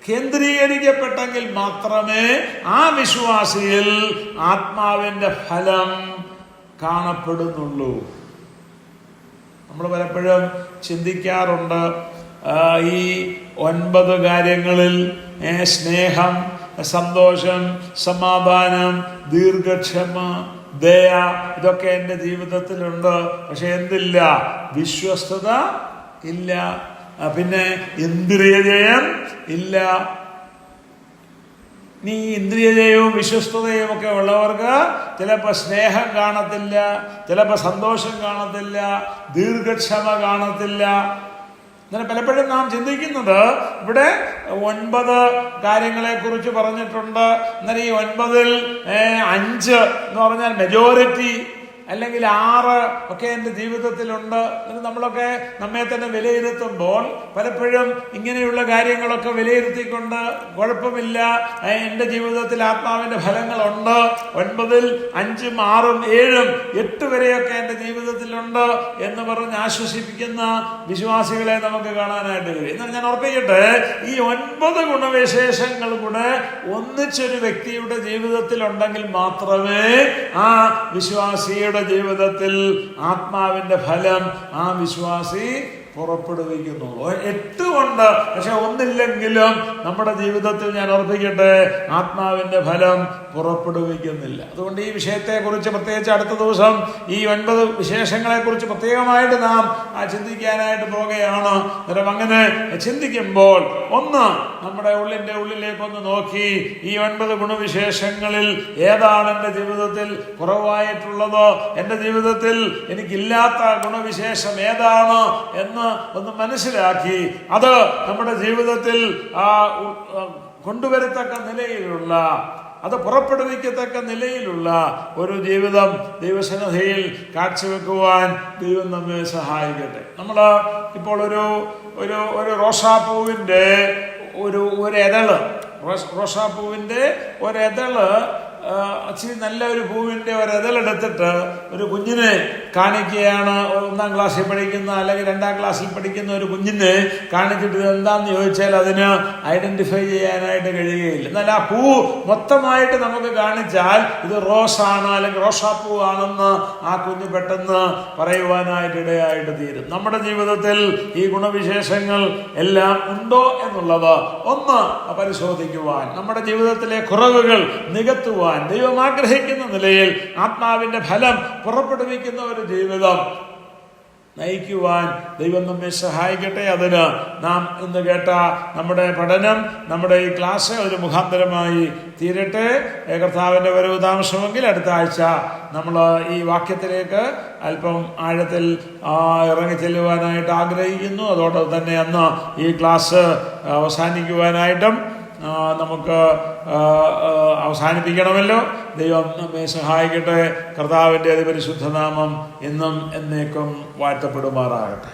കേന്ദ്രീകരിക്കപ്പെട്ടെങ്കിൽ മാത്രമേ ആ വിശ്വാസിയിൽ ആത്മാവിന്റെ ഫലം കാണപ്പെടുന്നുള്ളൂ. നമ്മൾ പലപ്പോഴും ചിന്തിക്കാറുണ്ട്, ഈ 9 കാര്യങ്ങളിൽ സ്നേഹം, സന്തോഷം, സമാധാനം, ദീർഘക്ഷമ, ദയ, ഇതൊക്കെ എൻ്റെ ജീവിതത്തിലുണ്ട്. പക്ഷെ എന്തില്ല? വിശ്വസ്തത ഇല്ല. പിന്നെ ഇന്ദ്രിയജയം ഇല്ല. നീ ഇന്ദ്രിയജയവും വിശ്വസ്തതയും ഒക്കെ ഉള്ളവർക്ക് ചിലപ്പോൾ സ്നേഹം കാണത്തില്ല, ചിലപ്പോൾ സന്തോഷം കാണത്തില്ല, ദീർഘക്ഷമ കാണത്തില്ല. അങ്ങനെ പലപ്പോഴും നാം ചിന്തിക്കുന്നത്, ഇവിടെ 9 കാര്യങ്ങളെ കുറിച്ച് പറഞ്ഞിട്ടുണ്ട്. എന്നാൽ ഈ 9-ൽ 5 എന്ന് പറഞ്ഞാൽ മെജോറിറ്റി, അല്ലെങ്കിൽ 6 ഒക്കെ എൻ്റെ ജീവിതത്തിലുണ്ട്. നമ്മളൊക്കെ നമ്മെ തന്നെ വിലയിരുത്തുമ്പോൾ പലപ്പോഴും ഇങ്ങനെയുള്ള കാര്യങ്ങളൊക്കെ വിലയിരുത്തിക്കൊണ്ട് കുഴപ്പമില്ല, എൻ്റെ ജീവിതത്തിൽ ആത്മാവിൻ്റെ ഫലങ്ങളുണ്ട്, 9-ൽ 5ഉം 6ഉം 7ഉം 8 വരെയൊക്കെ എൻ്റെ ജീവിതത്തിലുണ്ട് എന്ന് പറഞ്ഞ് ആശ്വസിപ്പിക്കുന്ന വിശ്വാസികളെ നമുക്ക് കാണാനായിട്ട് കഴിയും. എന്നാൽ ഞാൻ ഓർപ്പിക്കട്ടെ, ഈ 9 ഗുണവിശേഷങ്ങൾ കൂടെ ഒന്നിച്ചൊരു വ്യക്തിയുടെ ജീവിതത്തിൽ ഉണ്ടെങ്കിൽ മാത്രമേ ആ വിശ്വാസിയുടെ ജീവിതത്തിൽ ആത്മാവിന്റെ ഫലം ആ വിശ്വാസി പുറപ്പെടുവിക്കുന്നുള്ളൂ. 8 കൊണ്ട് പക്ഷെ ഒന്നില്ലെങ്കിലും നമ്മുടെ ജീവിതത്തിൽ ഞാൻ ഓർപ്പിക്കട്ടെ, ആത്മാവിന്റെ ഫലം പുറപ്പെടുവിക്കുന്നില്ല. അതുകൊണ്ട് ഈ വിഷയത്തെക്കുറിച്ച് പ്രത്യേകിച്ച് അടുത്ത ദിവസം ഈ 9 വിശേഷങ്ങളെ കുറിച്ച് പ്രത്യേകമായിട്ട് നാം ചിന്തിക്കാനായിട്ട് പോകുകയാണ്. അങ്ങനെ ചിന്തിക്കുമ്പോൾ ഒന്ന് നമ്മുടെ ഉള്ളിലേക്കൊന്ന് നോക്കി, ഈ 9 ഗുണവിശേഷങ്ങളിൽ ഏതാണ് എൻ്റെ ജീവിതത്തിൽ കുറവായിട്ടുള്ളത്, എൻ്റെ ജീവിതത്തിൽ എനിക്കില്ലാത്ത ഗുണവിശേഷം ഏതാണ് എന്ന് ഒന്ന് മനസ്സിലാക്കി അത് നമ്മുടെ ജീവിതത്തിൽ കൊണ്ടുവരത്തക്ക നിലയിലുള്ള, അത് പുറപ്പെടുവിക്കത്തക്ക നിലയിലുള്ള ഒരു ജീവിതം ദൈവസന്നിധിയിൽ കാഴ്ചവെക്കുവാൻ ദൈവം നമ്മെ സഹായിക്കട്ടെ. നമ്മൾ ഇപ്പോൾ ഒരു റോസാപ്പൂവിൻ്റെ ഒരു എതള്, റോസാപ്പൂവിൻ്റെ ഒരെതള്, ഇച്ചിരി നല്ല ഒരു പൂവിൻ്റെ ഒരെതളെടുത്തിട്ട് ഒരു കുഞ്ഞിനെ കാണിക്കുകയാണ്. 1ാം ക്ലാസ്സിൽ പഠിക്കുന്ന അല്ലെങ്കിൽ 2ാം ക്ലാസ്സിൽ പഠിക്കുന്ന ഒരു കുഞ്ഞിനെ കാണിച്ചിട്ട് എന്താണെന്ന് ചോദിച്ചാൽ അതിന് ഐഡന്റിഫൈ ചെയ്യാനായിട്ട് കഴിയുകയില്ല. എന്നാൽ ആ പൂ മൊത്തമായിട്ട് നമുക്ക് കാണിച്ചാൽ ഇത് റോസാണ് അല്ലെങ്കിൽ റോസാപ്പൂ ആണെന്ന് ആ കുഞ്ഞ് പെട്ടെന്ന് പറയുവാനായിട്ട് ഇടയായിട്ട് തീരും. നമ്മുടെ ജീവിതത്തിൽ ഈ ഗുണവിശേഷങ്ങൾ എല്ലാം ഉണ്ടോ എന്നുള്ളത് ഒന്ന് പരിശോധിക്കുവാൻ, നമ്മുടെ ജീവിതത്തിലെ കുറവുകൾ നികത്തുവാൻ, ദൈവം ആഗ്രഹിക്കുന്ന നിലയിൽ ആത്മാവിന്റെ ഫലം പുറപ്പെടുവിക്കുന്ന ഒരു ജീവിതം നയിക്കുവാൻ ദൈവം നമ്മെ സഹായിക്കട്ടെ. അതിന് നാം ഇന്ന് കേട്ട നമ്മുടെ പഠനം, നമ്മുടെ ഈ ക്ലാസ് ഒരു മുഖാന്തരമായി തീരട്ടെ. കർത്താവിൻ്റെ വരവ് താമസമെങ്കിൽ അടുത്ത ആഴ്ച നമ്മൾ ഈ വാക്യത്തിലേക്ക് അല്പം ആഴത്തിൽ ഇറങ്ങിച്ചെല്ലുവാനായിട്ട് ആഗ്രഹിക്കുന്നു. അതോടൊപ്പം തന്നെ അന്ന് ഈ ക്ലാസ് അവസാനിക്കുവാനായിട്ടും നമുക്ക് അവസാനിപ്പിക്കണമല്ലോ. ദൈവം നമ്മെ സഹായിക്കട്ടെ. കർത്താവിൻ്റെ അതിപരിശുദ്ധ നാമം എന്നും എന്നേക്കും വാഴ്ത്തപ്പെടുമാറാകട്ടെ.